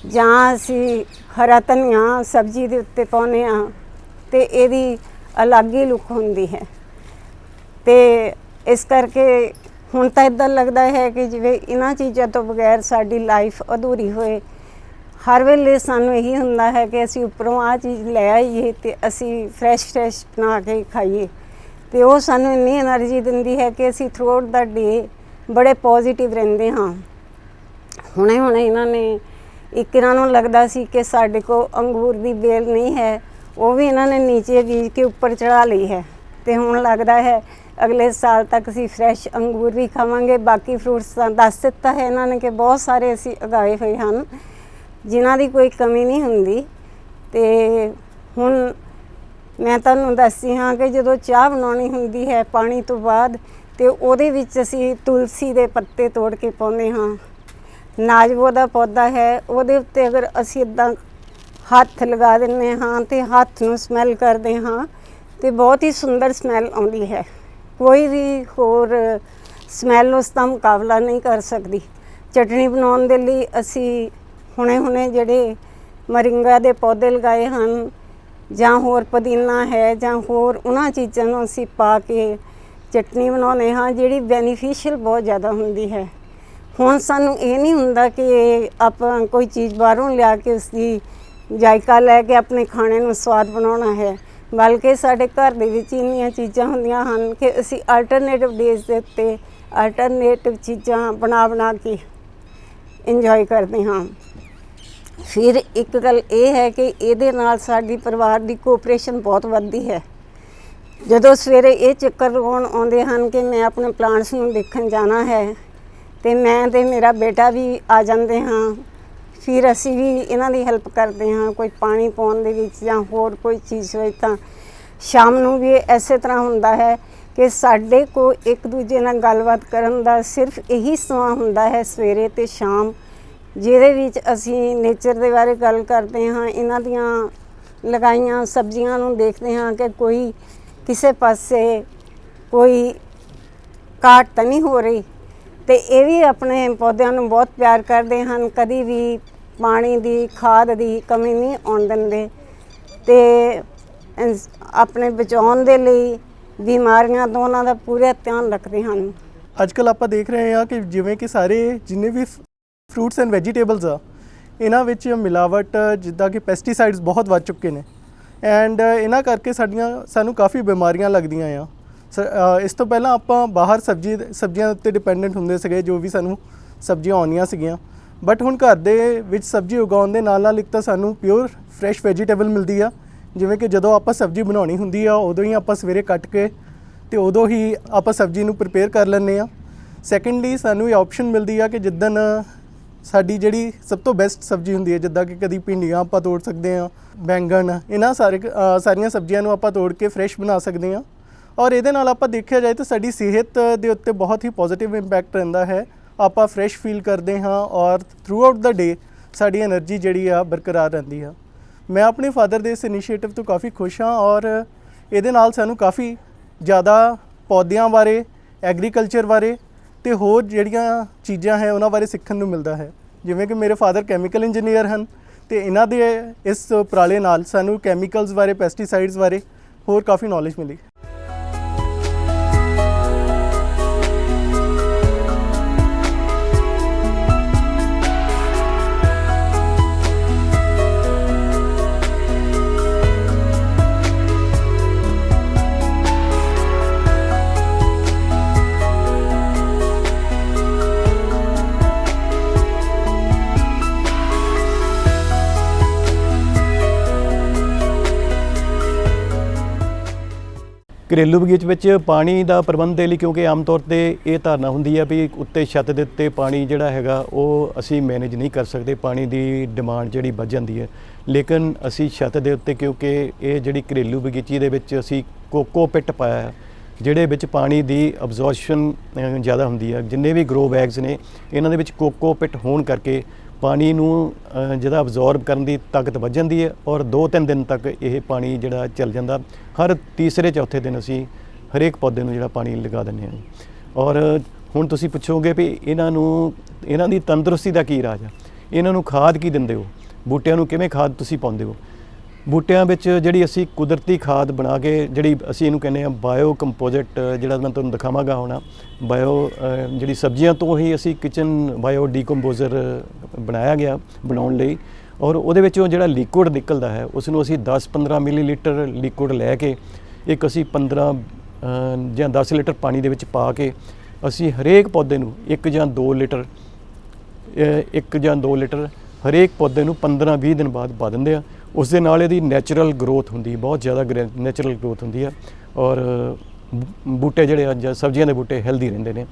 Speaker 2: ਜਾਂ ਅਸੀਂ ਹਰਾ ਧਨੀਆ ਸਬਜ਼ੀ ਦੇ ਉੱਤੇ ਪਾਉਂਦੇ ਹਾਂ, ਅਤੇ ਇਹਦੀ ਅਲੱਗ ਹੀ ਲੁੱਕ ਹੁੰਦੀ ਹੈ। ਅਤੇ ਇਸ ਕਰਕੇ ਹੁਣ ਤਾਂ ਇੱਦਾਂ ਲੱਗਦਾ ਹੈ ਕਿ ਜਿਵੇਂ ਇਹਨਾਂ ਚੀਜ਼ਾਂ ਤੋਂ ਬਗੈਰ ਸਾਡੀ ਲਾਈਫ ਅਧੂਰੀ ਹੋਏ। ਹਰ ਵੇਲੇ ਸਾਨੂੰ ਇਹੀ ਹੁੰਦਾ ਹੈ ਕਿ ਅਸੀਂ ਉੱਪਰੋਂ ਆਹ ਚੀਜ਼ ਲੈ ਆਈਏ ਅਤੇ ਅਸੀਂ ਫਰੈਸ਼ ਬਣਾ ਕੇ ਖਾਈਏ, ਅਤੇ ਉਹ ਸਾਨੂੰ ਇੰਨੀ ਐਨਰਜੀ ਦਿੰਦੀ ਹੈ ਕਿ ਅਸੀਂ ਥਰੂ ਆਊਟ ਦਾ ਡੇ ਬੜੇ ਪੋਜ਼ੀਟਿਵ ਰਹਿੰਦੇ ਹਾਂ। ਹੁਣੇ ਇਹਨਾਂ ਨੇ ਇਹਨਾਂ ਨੂੰ ਲੱਗਦਾ ਸੀ ਕਿ ਸਾਡੇ ਕੋਲ ਅੰਗੂਰ ਦੀ ਬੇਲ ਨਹੀਂ ਹੈ, ਉਹ ਵੀ ਇਹਨਾਂ ਨੇ ਨੀਚੇ ਬੀਜ ਕੇ ਉੱਪਰ ਚੜ੍ਹਾ ਲਈ ਹੈ, ਅਤੇ ਹੁਣ ਲੱਗਦਾ ਹੈ ਅਗਲੇ ਸਾਲ ਤੱਕ ਅਸੀਂ ਫਰੈਸ਼ ਅੰਗੂਰ ਵੀ ਖਾਵਾਂਗੇ। ਬਾਕੀ ਫਰੂਟਸ ਤਾਂ ਦੱਸ ਦਿੱਤਾ ਹੈ ਇਹਨਾਂ ਨੇ ਕਿ ਬਹੁਤ ਸਾਰੇ ਅਸੀਂ ਉਗਾਏ ਹੋਏ ਹਨ ਜਿਨ੍ਹਾਂ ਦੀ ਕੋਈ ਕਮੀ ਨਹੀਂ ਹੁੰਦੀ। ਅਤੇ ਹੁਣ ਮੈਂ ਤੁਹਾਨੂੰ ਦੱਸਦੀ ਹਾਂ ਕਿ ਜਦੋਂ ਚਾਹ ਬਣਾਉਣੀ ਹੁੰਦੀ ਹੈ ਪਾਣੀ ਤੋਂ ਬਾਅਦ, ਅਤੇ ਉਹਦੇ ਵਿੱਚ ਅਸੀਂ ਤੁਲਸੀ ਦੇ ਪੱਤੇ ਤੋੜ ਕੇ ਪਾਉਂਦੇ ਹਾਂ। ਨਾਜਬੋ ਦਾ ਪੌਦਾ ਹੈ, ਉਹਦੇ ਉੱਤੇ ਅਗਰ ਅਸੀਂ ਇੱਦਾਂ ਹੱਥ ਲਗਾ ਦਿੰਦੇ ਹਾਂ ਅਤੇ ਹੱਥ ਨੂੰ ਸਮੈਲ ਕਰਦੇ ਹਾਂ ਅਤੇ ਬਹੁਤ ਹੀ ਸੁੰਦਰ ਸਮੈਲ ਆਉਂਦੀ ਹੈ। ਕੋਈ ਵੀ ਹੋਰ ਸਮੈਲ ਉਸ ਦਾ ਮੁਕਾਬਲਾ ਨਹੀਂ ਕਰ ਸਕਦੀ। ਚਟਣੀ ਬਣਾਉਣ ਦੇ ਲਈ ਅਸੀਂ ਹੁਣੇ ਜਿਹੜੇ ਮਰਿੰਗਾ ਦੇ ਪੌਦੇ ਲਗਾਏ ਹਨ, ਜਾਂ ਹੋਰ ਪੁਦੀਨਾ ਹੈ, ਜਾਂ ਹੋਰ ਉਹਨਾਂ ਚੀਜ਼ਾਂ ਨੂੰ ਅਸੀਂ ਪਾ ਕੇ ਚਟਣੀ ਬਣਾਉਂਦੇ ਹਾਂ, ਜਿਹੜੀ ਬੈਨੀਫੀਸ਼ੀਅਲ ਬਹੁਤ ਜ਼ਿਆਦਾ ਹੁੰਦੀ ਹੈ। ਹੁਣ ਸਾਨੂੰ ਇਹ ਨਹੀਂ ਹੁੰਦਾ ਕਿ ਆਪਾਂ ਕੋਈ ਚੀਜ਼ ਬਾਹਰੋਂ ਲਿਆ ਕੇ ਉਸਦੀ ਜਾਇਕਾ ਲੈ ਕੇ ਆਪਣੇ ਖਾਣੇ ਨੂੰ ਸਵਾਦ ਬਣਾਉਣਾ ਹੈ, ਬਲਕਿ ਸਾਡੇ ਘਰ ਦੇ ਵਿੱਚ ਇੰਨੀਆਂ ਚੀਜ਼ਾਂ ਹੁੰਦੀਆਂ ਹਨ ਕਿ ਅਸੀਂ ਆਲਟਰਨੇਟਿਵ ਡੇਜ਼ ਦੇ ਉੱਤੇ ਆਲਟਰਨੇਟਿਵ ਚੀਜ਼ਾਂ ਬਣਾ ਕੇ ਇੰਜੋਏ ਕਰਦੇ ਹਾਂ। ਫਿਰ ਇੱਕ ਗੱਲ ਇਹ ਹੈ ਕਿ ਇਹਦੇ ਨਾਲ ਸਾਡੀ ਪਰਿਵਾਰ ਦੀ ਕੋਆਪਰੇਸ਼ਨ ਬਹੁਤ ਵੱਧਦੀ ਹੈ। ਜਦੋਂ ਸਵੇਰੇ ਇਹ ਚੱਕਰ ਲਗਾਉਣ ਆਉਂਦੇ ਹਨ ਕਿ ਮੈਂ ਆਪਣੇ ਪਲਾਂਟਸ ਨੂੰ ਦੇਖਣ ਜਾਣਾ ਹੈ, ਅਤੇ ਮੈਂ ਅਤੇ ਮੇਰਾ ਬੇਟਾ ਵੀ ਆ ਜਾਂਦੇ ਹਾਂ, ਫਿਰ ਅਸੀਂ ਵੀ ਇਹਨਾਂ ਦੀ ਹੈਲਪ ਕਰਦੇ ਹਾਂ, ਕੋਈ ਪਾਣੀ ਪਾਉਣ ਦੇ ਵਿੱਚ ਜਾਂ ਹੋਰ ਕੋਈ ਚੀਜ਼ ਹੋਏ ਤਾਂ। ਸ਼ਾਮ ਨੂੰ ਵੀ ਇਸੇ ਤਰ੍ਹਾਂ ਹੁੰਦਾ ਹੈ ਕਿ ਸਾਡੇ ਕੋ ਇੱਕ ਦੂਜੇ ਨਾਲ ਗੱਲਬਾਤ ਕਰਨ ਦਾ ਸਿਰਫ ਇਹੀ ਸਮਾਂ ਹੁੰਦਾ ਹੈ, ਸਵੇਰੇ ਤੇ ਸ਼ਾਮ, ਜਿਹਦੇ ਵਿੱਚ ਅਸੀਂ ਨੇਚਰ ਦੇ ਬਾਰੇ ਗੱਲ ਕਰਦੇ ਹਾਂ, ਇਹਨਾਂ ਦੀਆਂ ਲਗਾਈਆਂ ਸਬਜ਼ੀਆਂ ਨੂੰ ਦੇਖਦੇ ਹਾਂ ਕਿ ਕੋਈ ਕਿਸੇ ਪਾਸੇ ਕੋਈ ਘਾਟ ਤਾਂ ਨਹੀਂ ਹੋ ਰਹੀ। ਤੇ ਇਹ ਵੀ ਆਪਣੇ ਪੌਦਿਆਂ ਨੂੰ ਬਹੁਤ ਪਿਆਰ ਕਰਦੇ ਹਨ, ਕਦੀ ਵੀ ਪਾਣੀ ਦੀ ਖਾਦ ਦੀ ਕਮੀ ਨਹੀਂ ਆਉਣ ਦਿੰਦੇ ਤੇ ਆਪਣੇ ਬਚਾਉਣ ਦੇ ਲਈ ਬਿਮਾਰੀਆਂ ਤੋਂ ਉਹਨਾਂ ਦਾ ਪੂਰਾ ਧਿਆਨ ਰੱਖਦੇ ਹਨ।
Speaker 3: ਅੱਜ ਕੱਲ੍ਹ ਆਪਾਂ ਦੇਖ ਰਹੇ ਹਾਂ ਕਿ ਜਿਵੇਂ ਕਿ ਸਾਰੇ ਜਿੰਨੇ ਵੀ ਫਰੂਟਸ ਐਂਡ ਵੈਜੀਟੇਬਲਸ ਆ, ਇਹਨਾਂ ਵਿੱਚ ਮਿਲਾਵਟ ਜਿੱਦਾਂ ਕਿ ਪੈਸਟੀਸਾਈਡਸ ਬਹੁਤ ਵੱਧ ਚੁੱਕੇ ਨੇ ਐਂਡ ਇਹਨਾਂ ਕਰਕੇ ਸਾਨੂੰ ਕਾਫੀ ਬਿਮਾਰੀਆਂ ਲੱਗਦੀਆਂ ਆ। ਇਸ ਤੋਂ ਪਹਿਲਾਂ ਆਪਾਂ ਬਾਹਰ ਸਬਜ਼ੀਆਂ ਉੱਤੇ ਡਿਪੈਂਡੈਂਟ ਹੁੰਦੇ ਸੀਗੇ, ਜੋ ਵੀ ਸਾਨੂੰ ਸਬਜ਼ੀਆਂ ਆਉਣੀਆਂ ਸੀਗੀਆਂ, ਬਟ ਹੁਣ ਘਰ ਦੇ ਵਿੱਚ ਸਬਜ਼ੀ ਉਗਾਉਣ ਦੇ ਨਾਲ ਨਾਲ ਇੱਕ ਤਾਂ ਸਾਨੂੰ ਪਿਓਰ ਫਰੈਸ਼ ਵੈਜੀਟੇਬਲ ਮਿਲਦੀ ਆ, ਜਿਵੇਂ ਕਿ ਜਦੋਂ ਆਪਾਂ ਸਬਜ਼ੀ ਬਣਾਉਣੀ ਹੁੰਦੀ ਆ ਉਦੋਂ ਹੀ ਆਪਾਂ ਸਵੇਰੇ ਕੱਟ ਕੇ ਤੇ ਉਦੋਂ ਹੀ ਆਪਾਂ ਸਬਜ਼ੀ ਨੂੰ ਪ੍ਰਿਪੇਅਰ ਕਰ ਲੈਂਦੇ ਆ। ਸੈਕੰਡਲੀ ਸਾਨੂੰ ਇਹ ਆਪਸ਼ਨ ਮਿਲਦੀ ਆ ਕਿ ਜਿੱਦਣ ਸਾਡੀ ਜਿਹੜੀ ਸਭ ਤੋਂ ਬੈਸਟ ਸਬਜ਼ੀ ਹੁੰਦੀ ਹੈ, ਜਿੱਦਾਂ ਕਿ ਕਦੀ ਭਿੰਡੀਆਂ ਆਪਾਂ ਤੋੜ ਸਕਦੇ ਹਾਂ, ਬੈਂਗਣ, ਇਹਨਾਂ ਸਾਰੀਆਂ ਸਬਜ਼ੀਆਂ ਨੂੰ ਆਪਾਂ ਤੋੜ ਕੇ ਫਰੈਸ਼ ਬਣਾ ਸਕਦੇ ਹਾਂ ਔਰ ਇਹਦੇ ਨਾਲ ਆਪਾਂ ਦੇਖਿਆ ਜਾਏ ਤਾਂ ਸਾਡੀ ਸਿਹਤ ਦੇ ਉੱਤੇ ਬਹੁਤ ਹੀ ਪੋਜ਼ਿਟਿਵ ਇੰਪੈਕਟ ਰਹਿੰਦਾ ਹੈ। ਆਪਾਂ ਫਰੈਸ਼ ਫੀਲ ਕਰਦੇ ਹਾਂ ਔਰ ਥਰੂ ਆਊਟ ਦਾ ਡੇ ਸਾਡੀ એનર્ਜੀ ਜਿਹੜੀ ਆ ਬਰਕਰਾਰ ਰਹਿੰਦੀ ਆ। ਮੈਂ ਆਪਣੇ ਫਾਦਰ ਦੇ ਇਸ ਇਨੀਸ਼ੀਏਟਿਵ ਤੋਂ ਕਾਫੀ ਖੁਸ਼ ਹਾਂ ਔਰ ਇਹਦੇ ਨਾਲ ਸਾਨੂੰ ਕਾਫੀ ਜ਼ਿਆਦਾ ਪੌਦਿਆਂ ਬਾਰੇ, ਐਗਰੀਕਲਚਰ ਬਾਰੇ ਤੇ ਹੋਰ ਜਿਹੜੀਆਂ ਚੀਜ਼ਾਂ ਹੈ ਉਹਨਾਂ ਬਾਰੇ ਸਿੱਖਣ ਨੂੰ ਮਿਲਦਾ ਹੈ। ਜਿਵੇਂ ਕਿ ਮੇਰੇ ਫਾਦਰ ਕੈਮੀਕਲ ਇੰਜੀਨੀਅਰ ਹਨ ਤੇ ਇਹਨਾਂ ਦੇ ਇਸ ਉਪਰਾਲੇ ਨਾਲ ਸਾਨੂੰ ਕੈਮੀਕਲਸ ਬਾਰੇ, ਪੈਸਟੀਸਾਈਡਸ ਬਾਰੇ ਹੋਰ ਕਾਫੀ ਨੌਲੇਜ ਮਿਲੀ।
Speaker 1: ਘਰੇਲੂ ਬਗੀਚੇ ਵਿੱਚ ਪਾਣੀ ਦਾ ਪ੍ਰਬੰਧ ਦੇ ਲਈ, ਕਿਉਂਕਿ ਆਮ ਤੌਰ ਤੇ ਇਹ ਧਾਰਨਾ ਹੁੰਦੀ ਹੈ ਵੀ ਉੱਤੇ ਛੱਤ ਦੇ ਉੱਤੇ ਪਾਣੀ ਜਿਹੜਾ ਹੈਗਾ ਉਹ ਅਸੀਂ ਮੈਨੇਜ ਨਹੀਂ ਕਰ ਸਕਦੇ, ਪਾਣੀ ਦੀ ਡਿਮਾਂਡ ਜਿਹੜੀ ਵੱਧ ਜਾਂਦੀ ਹੈ। ਲੇਕਿਨ ਅਸੀਂ ਛੱਤ ਦੇ ਉੱਤੇ, ਕਿਉਂਕਿ ਇਹ ਜਿਹੜੀ ਘਰੇਲੂ ਬਗੀਚੀ ਦੇ ਵਿੱਚ ਅਸੀਂ ਕੋਕੋ ਪਿਟ ਪਾਇਆ ਹੈ, ਜਿਹੜੇ ਵਿੱਚ ਪਾਣੀ ਦੀ ਅਬਜ਼ੋਰਪਸ਼ਨ ਜ਼ਿਆਦਾ ਹੁੰਦੀ ਹੈ। ਜਿੰਨੇ ਵੀ ਗਰੋ ਬੈਗਸ ਨੇ ਇਹਨਾਂ ਦੇ ਵਿੱਚ ਕੋਕੋ ਪਿਟ ਹੋਣ ਕਰਕੇ ਪਾਣੀ ਨੂੰ ਜਿਹੜਾ ਅਬਜ਼ੋਰਬ ਕਰਨ ਦੀ ਤਾਕਤ ਵੱਧ ਜਾਂਦੀ ਹੈ ਔਰ 2-3 ਦਿਨ ਤੱਕ ਇਹ ਪਾਣੀ ਜਿਹੜਾ ਚੱਲ ਜਾਂਦਾ। ਹਰ ਤੀਸਰੇ ਚੌਥੇ ਦਿਨ ਅਸੀਂ ਹਰੇਕ ਪੌਦੇ ਨੂੰ ਜਿਹੜਾ ਪਾਣੀ ਲਗਾ ਦਿੰਦੇ ਹਾਂ। ਔਰ ਹੁਣ ਤੁਸੀਂ ਪੁੱਛੋਗੇ ਵੀ ਇਹਨਾਂ ਦੀ ਤੰਦਰੁਸਤੀ ਦਾ ਕੀ ਰਾਜ ਹੈ, ਇਹਨਾਂ ਨੂੰ ਖਾਦ ਕੀ ਦਿੰਦੇ ਹੋ, ਬੂਟਿਆਂ ਨੂੰ ਕਿਵੇਂ ਖਾਦ ਤੁਸੀਂ ਪਾਉਂਦੇ ਹੋ। ਬੂਟਿਆਂ ਵਿੱਚ ਜਿਹੜੀ ਅਸੀਂ ਕੁਦਰਤੀ ਖਾਦ ਬਣਾ ਕੇ, ਜਿਹੜੀ ਅਸੀਂ ਇਹਨੂੰ ਕਹਿੰਦੇ ਹਾਂ ਬਾਇਓ ਕੰਪੋਜ਼ਿਟ, ਜਿਹੜਾ ਮੈਂ ਤੁਹਾਨੂੰ ਦਿਖਾਵਾਂਗਾ ਹੁਣ, ਬਾਇਓ ਜਿਹੜੀ ਸਬਜ਼ੀਆਂ ਤੋਂ ਹੀ ਅਸੀਂ ਕਿਚਨ ਬਾਇਓ ਡੀਕੰਪੋਜ਼ਰ ਬਣਾਇਆ ਗਿਆ ਬਣਾਉਣ ਲਈ। ਔਰ ਉਹਦੇ ਵਿੱਚੋਂ ਜਿਹੜਾ ਲਿਕੁਇਡ ਨਿਕਲਦਾ ਹੈ ਉਸ ਨੂੰ ਅਸੀਂ 10-15 ਮਿਲੀਲੀਟਰ ਲਿਕੁਇਡ ਲੈ ਕੇ ਇੱਕ ਅਸੀਂ 15 ਜਾਂ 10 ਲੀਟਰ ਪਾਣੀ ਦੇ ਵਿੱਚ ਪਾ ਕੇ ਅਸੀਂ ਹਰੇਕ ਪੌਦੇ ਨੂੰ 1 ਜਾਂ 2 ਲੀਟਰ ਹਰੇਕ ਪੌਦੇ ਨੂੰ 15-20 ਦਿਨ ਬਾਅਦ ਪਾ ਦਿੰਦੇ ਆ। ਉਸ ਦੇ ਨਾਲ ਇਹਦੀ ਨੈਚੁਰਲ ਗਰੋਥ ਹੁੰਦੀ, ਬਹੁਤ ਜ਼ਿਆਦਾ ਨੈਚੁਰਲ ਗਰੋਥ ਹੁੰਦੀ ਹੈ ਔਰ ਬੂਟੇ ਜਿਹੜੇ ਅੱਜ ਸਬਜ਼ੀਆਂ ਦੇ ਬੂਟੇ ਹੈਲਦੀ ਰਹਿੰਦੇ ਨੇ।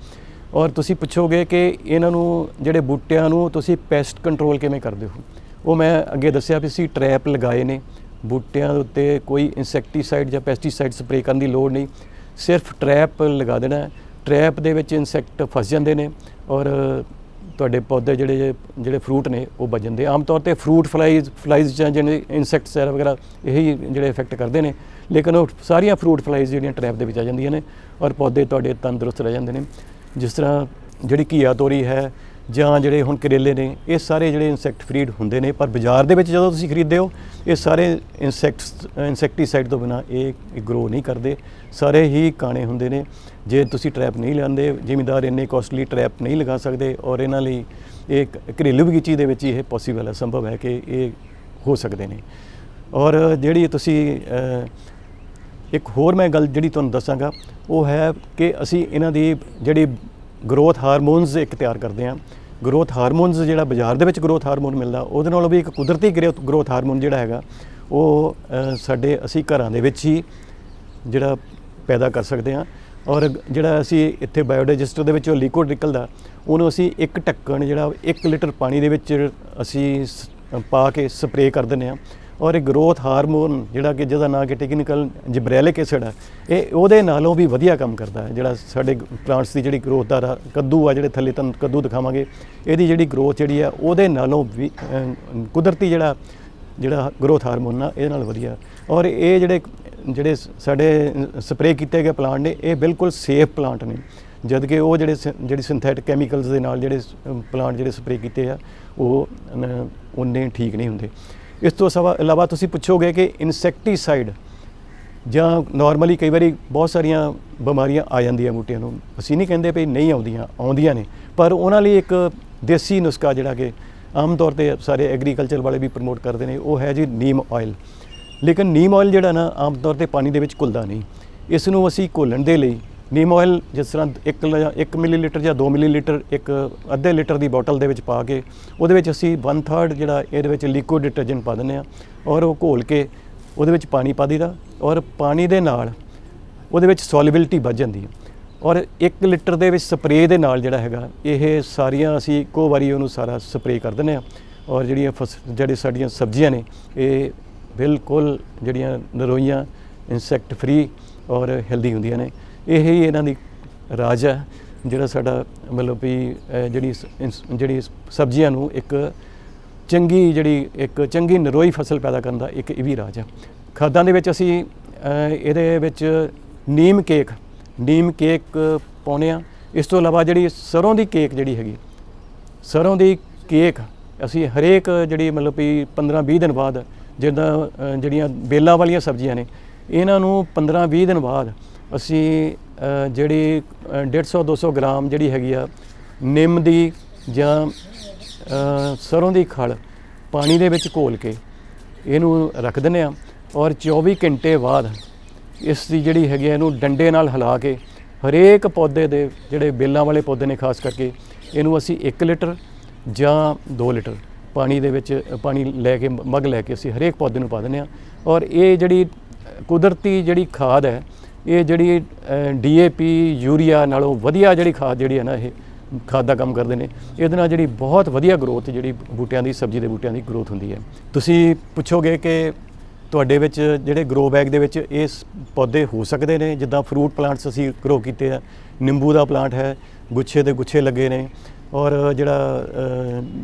Speaker 1: ਔਰ ਤੁਸੀਂ ਪੁੱਛੋਗੇ ਕਿ ਇਹਨਾਂ ਨੂੰ ਜਿਹੜੇ ਬੂਟਿਆਂ ਨੂੰ ਤੁਸੀਂ ਪੈਸਟ ਕੰਟਰੋਲ ਕਿਵੇਂ ਕਰਦੇ ਹੋ, ਉਹ ਮੈਂ ਅੱਗੇ ਦੱਸਿਆ ਵੀ ਅਸੀਂ ਟਰੈਪ ਲਗਾਏ ਨੇ ਬੂਟਿਆਂ ਦੇ ਉੱਤੇ। ਕੋਈ ਇਨਸੈਕਟੀਸਾਈਡ ਜਾਂ ਪੈਸਟੀਸਾਈਡ ਸਪਰੇਅ ਕਰਨ ਦੀ ਲੋੜ ਨਹੀਂ, ਸਿਰਫ ਟਰੈਪ ਲਗਾ ਦੇਣਾ। ਟਰੈਪ ਦੇ ਵਿੱਚ ਇਨਸੈਕਟ ਫਸ ਜਾਂਦੇ ਨੇ ਔਰ ਤੁਹਾਡੇ ਪੌਦੇ ਜਿਹੜੇ ਫਰੂਟ ਨੇ ਉਹ ਬਚ ਜਾਂਦੇ। ਆਮ ਤੌਰ ਤੇ ਫਰੂਟ ਫਲਾਈਜ਼ ਜਾਂ ਜਿਹੜੇ ਇਨਸੈਕਟਸ ਵਗੈਰਾ ਇਹੀ ਜਿਹੜੇ ਇਫੈਕਟ ਕਰਦੇ ਨੇ, ਲੇਕਿਨ ਉਹ ਸਾਰੀਆਂ ਫਰੂਟ ਫਲਾਈਜ਼ ਜਿਹੜੀਆਂ ਟਰੈਪ ਦੇ ਵਿੱਚ ਆ ਜਾਂਦੀਆਂ ਨੇ ਔਰ ਪੌਦੇ ਤੁਹਾਡੇ ਤੰਦਰੁਸਤ ਰਹਿ ਜਾਂਦੇ ਨੇ। ਜਿਸ ਤਰ੍ਹਾਂ ਜਿਹੜੀ ਘੀਆ ਤੋਰੀ ਹੈ ਜਾਂ ਜਿਹੜੇ ਹੁਣ ਕਰੇਲੇ ਨੇ, ਇਹ ਸਾਰੇ ਜਿਹੜੇ ਇਨਸੈਕਟ ਫਰੀਡ ਹੁੰਦੇ ਨੇ, ਪਰ ਬਾਜ਼ਾਰ ਦੇ ਵਿੱਚ ਜਦੋਂ ਤੁਸੀਂ ਖਰੀਦਦੇ ਹੋ ਇਹ ਸਾਰੇ ਇਨਸੈਕਟੀਸਾਈਡ ਤੋਂ ਬਿਨਾਂ ਇਹ ਗਰੋ ਨਹੀਂ ਕਰਦੇ, ਸਾਰੇ ਹੀ ਕਾਣੇ ਹੁੰਦੇ ਨੇ। ਜੇ ਤੁਸੀਂ ਟਰੈਪ ਨਹੀਂ ਲਾਉਂਦੇ, ਜ਼ਿਮੀਂਦਾਰ ਇੰਨੇ ਕੋਸਟਲੀ ਟਰੈਪ ਨਹੀਂ ਲਗਾ ਸਕਦੇ ਔਰ ਇਹਨਾਂ ਲਈ ਇਹ ਘਰੇਲੂ ਬਗੀਚੀ ਦੇ ਵਿੱਚ ਹੀ ਇਹ ਪੋਸੀਬਲ ਹੈ, ਸੰਭਵ ਹੈ ਕਿ ਇਹ ਹੋ ਸਕਦੇ ਨੇ। ਔਰ ਜਿਹੜੀ ਤੁਸੀਂ ਇੱਕ ਹੋਰ ਮੈਂ ਗੱਲ ਜਿਹੜੀ ਤੁਹਾਨੂੰ ਦੱਸਾਂਗਾ ਉਹ ਹੈ ਕਿ ਅਸੀਂ ਇਹਨਾਂ ਦੀ ਜਿਹੜੀ ਗਰੋਥ ਹਾਰਮੋਨਸ ਇੱਕ ਤਿਆਰ ਕਰਦੇ ਹਾਂ। ਗਰੋਥ ਹਾਰਮੋਨਸ ਜਿਹੜਾ ਬਾਜ਼ਾਰ ਦੇ ਵਿੱਚ ਗਰੋਥ ਹਾਰਮੋਨ ਮਿਲਦਾ, ਉਹਦੇ ਨਾਲੋਂ ਵੀ ਇੱਕ ਕੁਦਰਤੀ ਗਰੋਥ ਹਾਰਮੋਨ ਜਿਹੜਾ ਹੈਗਾ ਉਹ ਅਸੀਂ ਘਰਾਂ ਦੇ ਵਿੱਚ ਹੀ ਜਿਹੜਾ ਪੈਦਾ ਕਰ ਸਕਦੇ ਹਾਂ। ਔਰ ਜਿਹੜਾ ਅਸੀਂ ਇੱਥੇ ਬਾਇਓਡਾਈਜੈਸਟਰ ਦੇ ਵਿੱਚੋਂ ਲਿਕੁਇਡ ਨਿਕਲਦਾ, ਉਹਨੂੰ ਅਸੀਂ ਇੱਕ ਢੱਕਣ ਜਿਹੜਾ 1 ਲੀਟਰ ਪਾਣੀ ਦੇ ਵਿੱਚ ਅਸੀਂ ਪਾ ਕੇ ਸਪਰੇਅ ਕਰ ਦਿੰਦੇ ਹਾਂ ਔਰ ਇਹ ਗਰੋਥ ਹਾਰਮੋਨ ਜਿਹੜਾ ਕਿ ਜਿਹਦਾ ਨਾਂ ਕਿ ਟੈਕਨੀਕਲ ਜਿਬਰੈਲਿਕ ਐਸਿਡ ਹੈ, ਇਹ ਉਹਦੇ ਨਾਲੋਂ ਵੀ ਵਧੀਆ ਕੰਮ ਕਰਦਾ ਹੈ। ਜਿਹੜਾ ਸਾਡੇ ਪਲਾਂਟਸ ਦੀ ਜਿਹੜੀ ਗਰੋਥ ਦਾ ਕੱਦੂ ਆ, ਜਿਹੜੇ ਥੱਲੇ ਤੁਹਾਨੂੰ ਕੱਦੂ ਦਿਖਾਵਾਂਗੇ, ਇਹਦੀ ਜਿਹੜੀ ਗਰੋਥ ਜਿਹੜੀ ਆ ਉਹਦੇ ਨਾਲੋਂ ਵੀ ਕੁਦਰਤੀ ਜਿਹੜਾ ਗਰੋਥ ਹਾਰਮੋਨ ਆ ਇਹਦੇ ਨਾਲ ਵਧੀਆ। ਔਰ ਇਹ ਜਿਹੜੇ ਸਾਡੇ ਸਪਰੇਅ ਕੀਤੇ ਗਏ ਪਲਾਂਟ ਨੇ, ਇਹ ਬਿਲਕੁਲ ਸੇਫ ਪਲਾਂਟ ਨੇ, ਜਦ ਕਿ ਉਹ ਜਿਹੜੀ ਸਿੰਥੈਟਿਕ ਕੈਮੀਕਲਸ ਦੇ ਨਾਲ ਜਿਹੜੇ ਪਲਾਂਟ ਜਿਹੜੇ ਸਪਰੇਅ ਕੀਤੇ ਆ ਉਹ ਉਨੇ ਠੀਕ ਨਹੀਂ ਹੁੰਦੇ। ਇਸ ਤੋਂ ਇਲਾਵਾ ਤੁਸੀਂ ਪੁੱਛੋਗੇ ਕਿ ਇਨਸੈਕਟੀਸਾਈਡ ਜਾਂ ਨਾਰਮਲੀ ਕਈ ਵਾਰੀ ਬਹੁਤ ਸਾਰੀਆਂ ਬਿਮਾਰੀਆਂ ਆ ਜਾਂਦੀਆਂ ਬੂਟਿਆਂ ਨੂੰ, ਅਸੀਂ ਨਹੀਂ ਕਹਿੰਦੇ ਵੀ ਨਹੀਂ ਆਉਂਦੀਆਂ ਨੇ, ਪਰ ਉਹਨਾਂ ਲਈ ਇੱਕ ਦੇਸੀ ਨੁਸਖਾ ਜਿਹੜਾ ਕਿ ਆਮ ਤੌਰ ਤੇ ਸਾਰੇ ਐਗਰੀਕਲਚਰ ਵਾਲੇ ਵੀ ਪ੍ਰਮੋਟ ਕਰਦੇ ਨੇ, ਉਹ ਹੈ ਜੀ ਨੀਮ ਆਇਲ। ਲੇਕਿਨ ਨੀਮ ਆਇਲ ਜਿਹੜਾ ਨਾ ਆਮ ਤੌਰ ਤੇ ਪਾਣੀ ਦੇ ਵਿੱਚ ਘੁਲਦਾ ਨਹੀਂ। ਇਸ ਨੂੰ ਅਸੀਂ ਘੋਲਣ ਦੇ ਲਈ ਨੀਮ ਆਇਲ ਜਿਸ ਤਰ੍ਹਾਂ 1 ਮਿਲੀਲੀਟਰ ਜਾਂ 2 ਮਿਲੀਲੀਟਰ ਇੱਕ ਅੱਧੇ ਲੀਟਰ ਦੀ ਬੋਟਲ ਦੇ ਵਿੱਚ ਪਾ ਕੇ ਉਹਦੇ ਵਿੱਚ ਅਸੀਂ 1/3 ਜਿਹੜਾ ਇਹਦੇ ਵਿੱਚ ਲਿਕੁਇਡ ਡਿਟਰਜੈਂਟ ਪਾ ਦਿੰਦੇ ਹਾਂ, ਔਰ ਉਹ ਘੋਲ ਕੇ ਉਹਦੇ ਵਿੱਚ ਪਾਣੀ ਪਾ ਦਈਦਾ, ਔਰ ਪਾਣੀ ਦੇ ਨਾਲ ਉਹਦੇ ਵਿੱਚ ਸੋਲਿਬਿਲਿਟੀ ਵੱਧ ਜਾਂਦੀ ਹੈ। ਔਰ 1 ਲੀਟਰ ਦੇ ਵਿੱਚ ਸਪਰੇਅ ਦੇ ਨਾਲ ਜਿਹੜਾ ਹੈਗਾ ਇਹ ਸਾਰੀਆਂ ਅਸੀਂ ਇੱਕੋ ਵਾਰੀ ਉਹਨੂੰ ਸਾਰਾ ਸਪਰੇਅ ਕਰ ਦਿੰਦੇ ਹਾਂ, ਔਰ ਜਿਹੜੇ ਸਾਡੀਆਂ ਸਬਜ਼ੀਆਂ ਨੇ ਇਹ ਬਿਲਕੁਲ ਜਿਹੜੀਆਂ ਨਰੋਈਆਂ, ਇਨਸੈਕਟ ਫਰੀ ਔਰ ਹੈਲਦੀ ਹੁੰਦੀਆਂ ਨੇ। ਇਹ ਹੀ ਇਹਨਾਂ ਦੀ ਰਾਜ ਹੈ, ਜਿਹੜਾ ਸਾਡਾ ਮਤਲਬ ਵੀ ਜਿਹੜੀ ਸਬਜ਼ੀਆਂ ਨੂੰ ਇੱਕ ਚੰਗੀ ਨਰੋਈ ਫਸਲ ਪੈਦਾ ਕਰਨ ਦਾ ਇੱਕ ਇਹ ਵੀ ਰਾਜ ਹੈ। ਖਾਦਾਂ ਦੇ ਵਿੱਚ ਅਸੀਂ ਇਹਦੇ ਵਿੱਚ ਨੀਮ ਕੇਕ ਪਾਉਂਦੇ ਹਾਂ। ਇਸ ਤੋਂ ਇਲਾਵਾ ਜਿਹੜੀ ਸਰੋਂ ਦੀ ਕੇਕ ਜਿਹੜੀ ਹੈਗੀ, ਸਰੋਂ ਦੀ ਕੇਕ ਅਸੀਂ ਹਰੇਕ ਜਿਹੜੀ ਮਤਲਬ ਵੀ 15-20 ਦਿਨ ਬਾਅਦ, ਜਿੱਦਾਂ ਜਿਹੜੀਆਂ ਬੇਲਾਂ ਵਾਲੀਆਂ ਸਬਜ਼ੀਆਂ ਨੇ ਇਹਨਾਂ ਨੂੰ 15-20 ਦਿਨ ਬਾਅਦ ਅਸੀਂ ਜਿਹੜੀ 150-200 ਗ੍ਰਾਮ ਜਿਹੜੀ ਹੈਗੀ ਆ ਨਿੰਮ ਦੀ ਜਾਂ ਸਰੋਂ ਦੀ ਖਲ ਪਾਣੀ ਦੇ ਵਿੱਚ ਘੋਲ ਕੇ ਇਹਨੂੰ ਰੱਖ ਦਿੰਦੇ ਹਾਂ, ਔਰ 24 ਘੰਟੇ ਬਾਅਦ ਇਸ ਦੀ ਜਿਹੜੀ ਹੈਗੀ ਆ ਇਹਨੂੰ ਡੰਡੇ ਨਾਲ ਹਿਲਾ ਕੇ ਹਰੇਕ ਪੌਦੇ ਦੇ ਜਿਹੜੇ ਬੇਲਾਂ ਵਾਲੇ ਪੌਦੇ ਨੇ ਖਾਸ ਕਰਕੇ ਇਹਨੂੰ ਅਸੀਂ 1 ਲੀਟਰ ਜਾਂ 2 ਲੀਟਰ ਪਾਣੀ ਦੇ ਵਿੱਚ ਪਾਣੀ ਲੈ ਕੇ ਮੱਗ ਲੈ ਕੇ ਅਸੀਂ ਹਰੇਕ ਪੌਦੇ ਨੂੰ ਪਾ ਦਿੰਦੇ ਹਾਂ। ਔਰ ਇਹ ਜਿਹੜੀ ਕੁਦਰਤੀ ਜਿਹੜੀ ਖਾਦ ਹੈ, ਇਹ ਜਿਹੜੀ DAP ਯੂਰੀਆ ਨਾਲੋਂ ਵਧੀਆ ਜਿਹੜੀ ਖਾਦ ਜਿਹੜੀ ਹੈ ਨਾ, ਇਹ ਖਾਦ ਦਾ ਕੰਮ ਕਰਦੇ ਨੇ। ਇਹਦੇ ਨਾਲ ਜਿਹੜੀ ਬਹੁਤ ਵਧੀਆ ਗਰੋਥ ਜਿਹੜੀ ਬੂਟਿਆਂ ਦੀ, ਸਬਜ਼ੀ ਦੇ ਬੂਟਿਆਂ ਦੀ ਗਰੋਥ ਹੁੰਦੀ ਹੈ। ਤੁਸੀਂ ਪੁੱਛੋਗੇ ਕਿ ਤੁਹਾਡੇ ਵਿੱਚ ਜਿਹੜੇ ਗਰੋ ਬੈਗ ਦੇ ਵਿੱਚ ਇਹ ਪੌਦੇ ਹੋ ਸਕਦੇ ਨੇ, ਜਿੱਦਾਂ ਫਰੂਟ ਪਲਾਂਟਸ ਅਸੀਂ ਗਰੋ ਕੀਤੇ ਆ, ਨਿੰਬੂ ਦਾ ਪਲਾਂਟ ਹੈ, ਗੁੱਛੇ ਦੇ ਗੁੱਛੇ ਲੱਗੇ ਨੇ, ਔਰ ਜਿਹੜਾ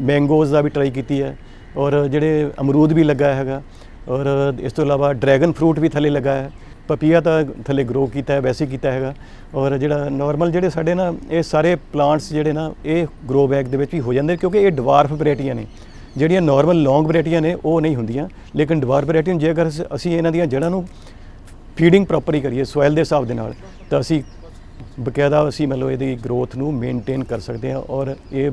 Speaker 1: ਮੈਂਗੋਜ਼ ਦਾ ਵੀ ਟਰਾਈ ਕੀਤੀ ਹੈ, ਔਰ ਜਿਹੜੇ ਅਮਰੂਦ ਵੀ ਲੱਗਾ ਹੈਗਾ, ਔਰ ਇਸ ਤੋਂ ਇਲਾਵਾ ਡਰੈਗਨ ਫਰੂਟ ਵੀ ਥੱਲੇ ਲੱਗਾ ਹੈ, ਪਪੀਆ ਤਾਂ ਥੱਲੇ ਗਰੋ ਕੀਤਾ ਹੈ, ਵੈਸੇ ਕੀਤਾ ਹੈਗਾ। ਔਰ ਜਿਹੜਾ ਨਾਰਮਲ ਜਿਹੜੇ ਸਾਡੇ ਨਾ ਇਹ ਸਾਰੇ ਪਲਾਂਟਸ ਜਿਹੜੇ ਨਾ ਇਹ ਗਰੋ ਬੈਗ ਦੇ ਵਿੱਚ ਵੀ ਹੋ ਜਾਂਦੇ, ਕਿਉਂਕਿ ਇਹ ਡਵਾਰਫ ਵੈਰਾਈਟੀਆਂ ਨੇ। ਜਿਹੜੀਆਂ ਨਾਰਮਲ ਲੌਂਗ ਵੈਰਾਈਟੀਆਂ ਨੇ ਉਹ ਨਹੀਂ ਹੁੰਦੀਆਂ, ਲੇਕਿਨ ਡਵਾਰਫ ਵੈਰਾਈਟੀ ਨੂੰ ਜੇਕਰ ਅਸੀਂ ਇਹਨਾਂ ਦੀਆਂ ਜੜ੍ਹਾਂ ਨੂੰ ਫੀਡਿੰਗ ਪ੍ਰੋਪਰਲੀ ਕਰੀਏ ਸੋਇਲ ਦੇ ਹਿਸਾਬ ਦੇ ਨਾਲ, ਤਾਂ ਅਸੀਂ ਬਕਾਇਦਾ ਅਸੀਂ ਮਤਲਬ ਇਹਦੀ ਗਰੋਥ ਨੂੰ ਮੇਨਟੇਨ ਕਰ ਸਕਦੇ ਹਾਂ। ਔਰ ਇਹ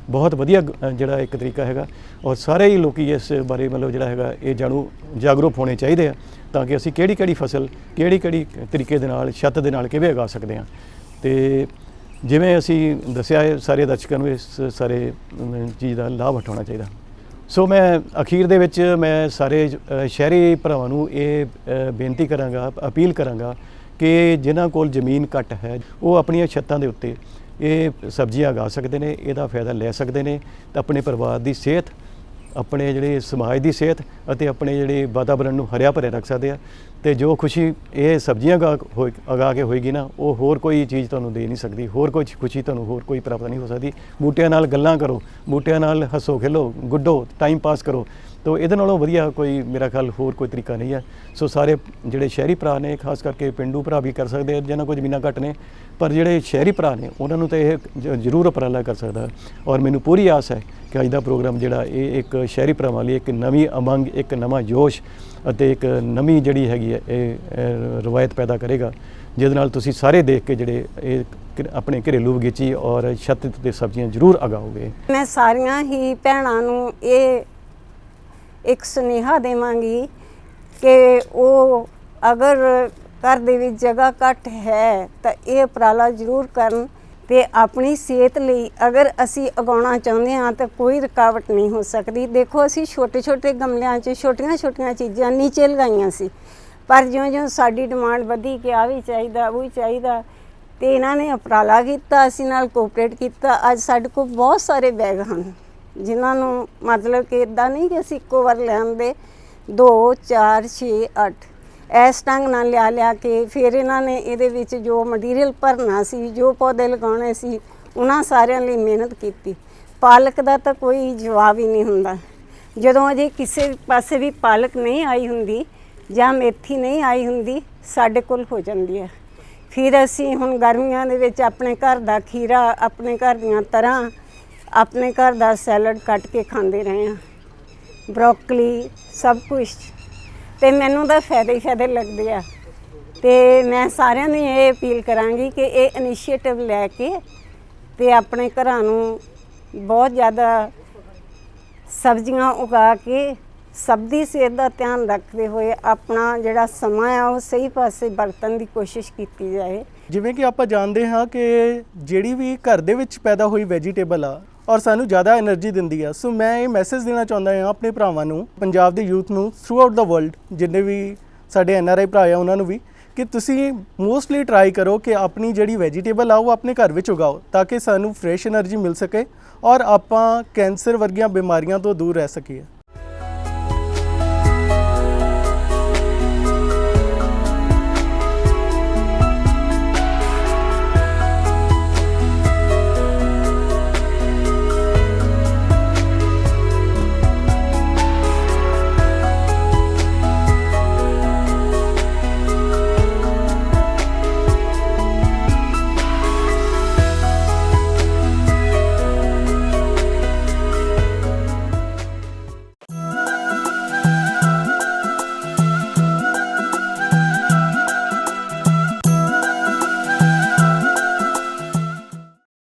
Speaker 1: ਬਹੁਤ ਵਧੀਆ ਜਿਹੜਾ ਇੱਕ ਤਰੀਕਾ ਹੈਗਾ, ਔਰ ਸਾਰੇ ਹੀ ਲੋਕੀ ਇਸ ਬਾਰੇ ਮਤਲਬ ਜਿਹੜਾ ਹੈਗਾ ਇਹ ਜਾਗਰੂਕ ਹੋਣੇ ਚਾਹੀਦੇ ਆ, ਤਾਂ ਕਿ ਅਸੀਂ ਕਿਹੜੀ ਫਸਲ ਕਿਹੜੀ ਤਰੀਕੇ ਦੇ ਨਾਲ ਛੱਤ ਦੇ ਨਾਲ ਕਿਵੇਂ ਉਗਾ ਸਕਦੇ ਹਾਂ। ਤੇ ਜਿਵੇਂ ਅਸੀਂ ਦੱਸਿਆ ਹੈ, ਸਾਰੇ ਦਰਸ਼ਕਾਂ ਨੂੰ ਇਸ ਸਾਰੇ ਚੀਜ਼ ਦਾ ਲਾਭ ਉਠਾਉਣਾ ਚਾਹੀਦਾ। ਸੋ ਮੈਂ ਅਖੀਰ ਦੇ ਵਿੱਚ ਮੈਂ ਸਾਰੇ ਸ਼ਹਿਰੀ ਭਰਾਵਾਂ ਨੂੰ ਇਹ ਬੇਨਤੀ ਕਰਾਂਗਾ, ਅਪੀਲ ਕਰਾਂਗਾ ਕਿ ਜਿਨ੍ਹਾਂ ਕੋਲ ਜ਼ਮੀਨ ਘੱਟ ਹੈ ਉਹ ਆਪਣੀਆਂ ਛੱਤਾਂ ਦੇ ਉੱਤੇ ਇਹ ਸਬਜ਼ੀਆਂ ਉਗਾ ਸਕਦੇ ਨੇ, ਇਹਦਾ ਫਾਇਦਾ ਲੈ ਸਕਦੇ ਨੇ, ਤਾਂ ਆਪਣੇ ਪਰਿਵਾਰ ਦੀ ਸਿਹਤ, ਆਪਣੇ ਜਿਹੜੇ ਸਮਾਜ ਦੀ ਸਿਹਤ ਅਤੇ ਆਪਣੇ ਜਿਹੜੇ ਵਾਤਾਵਰਣ ਨੂੰ ਹਰਿਆ ਭਰਿਆ ਰੱਖ ਸਕਦੇ ਆ। ਤੇ ਜੋ ਖੁਸ਼ੀ ਇਹ ਸਬਜ਼ੀਆਂ ਉਗਾ ਕੇ ਹੋਏਗੀ ਨਾ, ਉਹ ਹੋਰ ਕੋਈ ਚੀਜ਼ ਤੁਹਾਨੂੰ ਦੇ ਨਹੀਂ ਸਕਦੀ, ਹੋਰ ਕੋਈ ਖੁਸ਼ੀ ਤੁਹਾਨੂੰ ਹੋਰ ਕੋਈ ਪ੍ਰਾਪਤ ਨਹੀਂ ਹੋ ਸਕਦੀ। ਬੂਟਿਆਂ ਨਾਲ ਗੱਲਾਂ ਕਰੋ, ਬੂਟਿਆਂ ਨਾਲ ਹੱਸੋ ਖੇਲੋ, ਗੁੱਡੋ, ਟਾਈਮ ਪਾਸ ਕਰੋ, ਤਾਂ ਇਹਦੇ ਨਾਲੋਂ ਵਧੀਆ ਕੋਈ ਮੇਰਾ ਖਿਆਲ ਹੋਰ ਕੋਈ ਤਰੀਕਾ ਨਹੀਂ ਹੈ। ਸੋ ਸਾਰੇ ਜਿਹੜੇ ਸ਼ਹਿਰੀ ਭਰਾ ਨੇ, ਖਾਸ ਕਰਕੇ ਪਿੰਡੂ ਭਰਾ ਵੀ ਕਰ ਸਕਦੇ ਆ ਜਿਹਨਾਂ ਕੋਲ ਜ਼ਮੀਨਾਂ ਘੱਟ ਨੇ, ਪਰ ਜਿਹੜੇ ਸ਼ਹਿਰੀ ਭਰਾ ਨੇ ਉਹਨਾਂ ਨੂੰ ਤਾਂ ਇਹ ਜ਼ਰੂਰ ਉਪਰਾਲਾ ਕਰ ਸਕਦਾ। ਔਰ ਮੈਨੂੰ ਪੂਰੀ ਆਸ ਹੈ ਕਿ ਅੱਜ ਦਾ ਪ੍ਰੋਗਰਾਮ ਜਿਹੜਾ ਇਹ ਇੱਕ ਸ਼ਹਿਰੀ ਭਰਾਵਾਂ ਲਈ ਇੱਕ ਨਵੀਂ ਉਮੰਗ, ਇੱਕ ਨਵਾਂ ਜੋਸ਼ ਅਤੇ ਇੱਕ ਨਵੀਂ ਜਿਹੜੀ ਹੈਗੀ ਹੈ ਇਹ ਰਵਾਇਤ ਪੈਦਾ ਕਰੇਗਾ, ਜਿਹਦੇ ਨਾਲ ਤੁਸੀਂ ਸਾਰੇ ਦੇਖ ਕੇ ਜਿਹੜੇ ਇਹ ਆਪਣੇ ਘਰੇਲੂ ਬਗੀਚੀ ਔਰ ਛੱਤ ਤੇ ਸਬਜ਼ੀਆਂ ਜ਼ਰੂਰ ਉਗਾਓਗੇ।
Speaker 2: ਮੈਂ ਸਾਰੀਆਂ ਹੀ ਭੈਣਾਂ ਨੂੰ ਇਹ ਇੱਕ ਸੁਨੇਹਾ ਦੇਵਾਂਗੀ ਕਿ ਉਹ ਅਗਰ ਘਰ ਦੇ ਵਿੱਚ ਜਗ੍ਹਾ ਘੱਟ ਹੈ ਤਾਂ ਇਹ ਉਪਰਾਲਾ ਜ਼ਰੂਰ ਕਰਨ। ਤੇ ਆਪਣੀ ਸਿਹਤ ਲਈ ਅਗਰ ਅਸੀਂ ਉਗਾਉਣਾ ਚਾਹੁੰਦੇ ਹਾਂ ਤਾਂ ਕੋਈ ਰੁਕਾਵਟ ਨਹੀਂ ਹੋ ਸਕਦੀ। ਦੇਖੋ ਅਸੀਂ ਛੋਟੇ ਗਮਲਿਆਂ 'ਚ ਛੋਟੀਆਂ ਚੀਜ਼ਾਂ ਨੀਚੇ ਲਗਾਈਆਂ ਸੀ, ਪਰ ਜਿਉਂ ਸਾਡੀ ਡਿਮਾਂਡ ਵਧੀ ਕਿ ਆ ਵੀ ਚਾਹੀਦਾ, ਉਹ ਵੀ ਚਾਹੀਦਾ, ਤੇ ਇਹਨਾਂ ਨੇ ਉਪਰਾਲਾ ਕੀਤਾ, ਅਸੀਂ ਨਾਲ ਕੋਆਪਰੇਟ ਕੀਤਾ। ਅੱਜ ਸਾਡੇ ਕੋਲ ਬਹੁਤ ਸਾਰੇ ਬੈਗ ਹਨ ਜਿਨ੍ਹਾਂ ਨੂੰ ਮਤਲਬ ਕਿ ਇੱਦਾਂ ਨਹੀਂ ਕਿ ਅਸੀਂ ਇੱਕੋ ਵਾਰ ਲੈ ਆਉਂਦੇ, 2 4 6 8 ਇਸ ਢੰਗ ਨਾਲ ਲਿਆ ਕੇ ਫਿਰ ਇਹਨਾਂ ਨੇ ਇਹਦੇ ਵਿੱਚ ਜੋ ਮਟੀਰੀਅਲ ਭਰਨਾ ਸੀ, ਜੋ ਪੌਦੇ ਲਗਾਉਣੇ ਸੀ, ਉਹਨਾਂ ਸਾਰਿਆਂ ਲਈ ਮਿਹਨਤ ਕੀਤੀ। ਪਾਲਕ ਦਾ ਤਾਂ ਕੋਈ ਜਵਾਬ ਹੀ ਨਹੀਂ ਹੁੰਦਾ। ਜਦੋਂ ਅਜੇ ਕਿਸੇ ਪਾਸੇ ਵੀ ਪਾਲਕ ਨਹੀਂ ਆਈ ਹੁੰਦੀ ਜਾਂ ਮੇਥੀ ਨਹੀਂ ਆਈ ਹੁੰਦੀ, ਸਾਡੇ ਕੋਲ ਹੋ ਜਾਂਦੀ ਹੈ। ਫਿਰ ਅਸੀਂ ਹੁਣ ਗਰਮੀਆਂ ਦੇ ਵਿੱਚ ਆਪਣੇ ਘਰ ਦਾ ਖੀਰਾ, ਆਪਣੇ ਘਰ ਦੀਆਂ ਤਰਾਂ, ਆਪਣੇ ਘਰ ਦਾ ਸੈਲਡ ਕੱਟ ਕੇ ਖਾਂਦੇ ਰਹੇ ਹਾਂ, ਬਰੋਕਲੀ, ਸਭ ਕੁਝ। ਤੇ ਮੈਨੂੰ ਤਾਂ ਫਾਇਦੇ ਹੀ ਫਾਇਦੇ ਲੱਗਦੇ ਆ। ਤੇ ਮੈਂ ਸਾਰਿਆਂ ਨੂੰ ਇਹ ਅਪੀਲ ਕਰਾਂਗੀ ਕਿ ਇਹ ਇਨੀਸ਼ੀਏਟਿਵ ਲੈ ਕੇ ਤੇ ਆਪਣੇ ਘਰਾਂ ਨੂੰ ਬਹੁਤ ਜ਼ਿਆਦਾ ਸਬਜ਼ੀਆਂ ਉਗਾ ਕੇ ਸਭ ਦੀ ਸਿਹਤ ਦਾ ਧਿਆਨ ਰੱਖਦੇ ਹੋਏ ਆਪਣਾ ਜਿਹੜਾ ਸਮਾਂ ਆ ਉਹ ਸਹੀ ਪਾਸੇ ਵਰਤਣ ਦੀ ਕੋਸ਼ਿਸ਼ ਕੀਤੀ ਜਾਏ।
Speaker 3: ਜਿਵੇਂ ਕਿ ਆਪਾਂ ਜਾਣਦੇ ਹਾਂ ਕਿ ਜਿਹੜੀ ਵੀ ਘਰ ਦੇ ਵਿੱਚ ਪੈਦਾ ਹੋਈ ਵੈਜੀਟੇਬਲ ਆ ਔਰ ਸਾਨੂੰ ਜ਼ਿਆਦਾ એનર્ਜੀ ਦਿੰਦੀ ਆ। ਸੋ ਮੈਂ ਇਹ ਮੈਸੇਜ ਦੇਣਾ ਚਾਹੁੰਦਾ ਹਾਂ ਆਪਣੇ ਭਰਾਵਾਂ ਨੂੰ, ਪੰਜਾਬ ਦੇ ਯੂਥ ਨੂੰ, ਥਰੂ ਆਊਟ ਦਾ ਵਰਲਡ, ਜਿੰਨੇ ਵੀ ਸਾਡੇ NRI ਭਰਾ ਆ ਉਹਨਾਂ ਨੂੰ ਵੀ, ਕਿ ਤੁਸੀਂ ਮੋਸਟਲੀ ਟਰਾਈ ਕਰੋ ਕਿ ਆਪਣੀ ਜਿਹੜੀ ਵੈਜੀਟੇਬਲ ਆ ਉਹ ਆਪਣੇ ਘਰ ਵਿੱਚ ਉਗਾਓ ਤਾਂ ਕਿ ਸਾਨੂੰ ਫਰੈਸ਼ એનર્ਜੀ ਮਿਲ ਸਕੇ ਔਰ ਆਪਾਂ ਕੈਂਸਰ ਵਰਗੀਆਂ ਬਿਮਾਰੀਆਂ ਤੋਂ ਦੂਰ ਰਹਿ ਸਕੀਏ।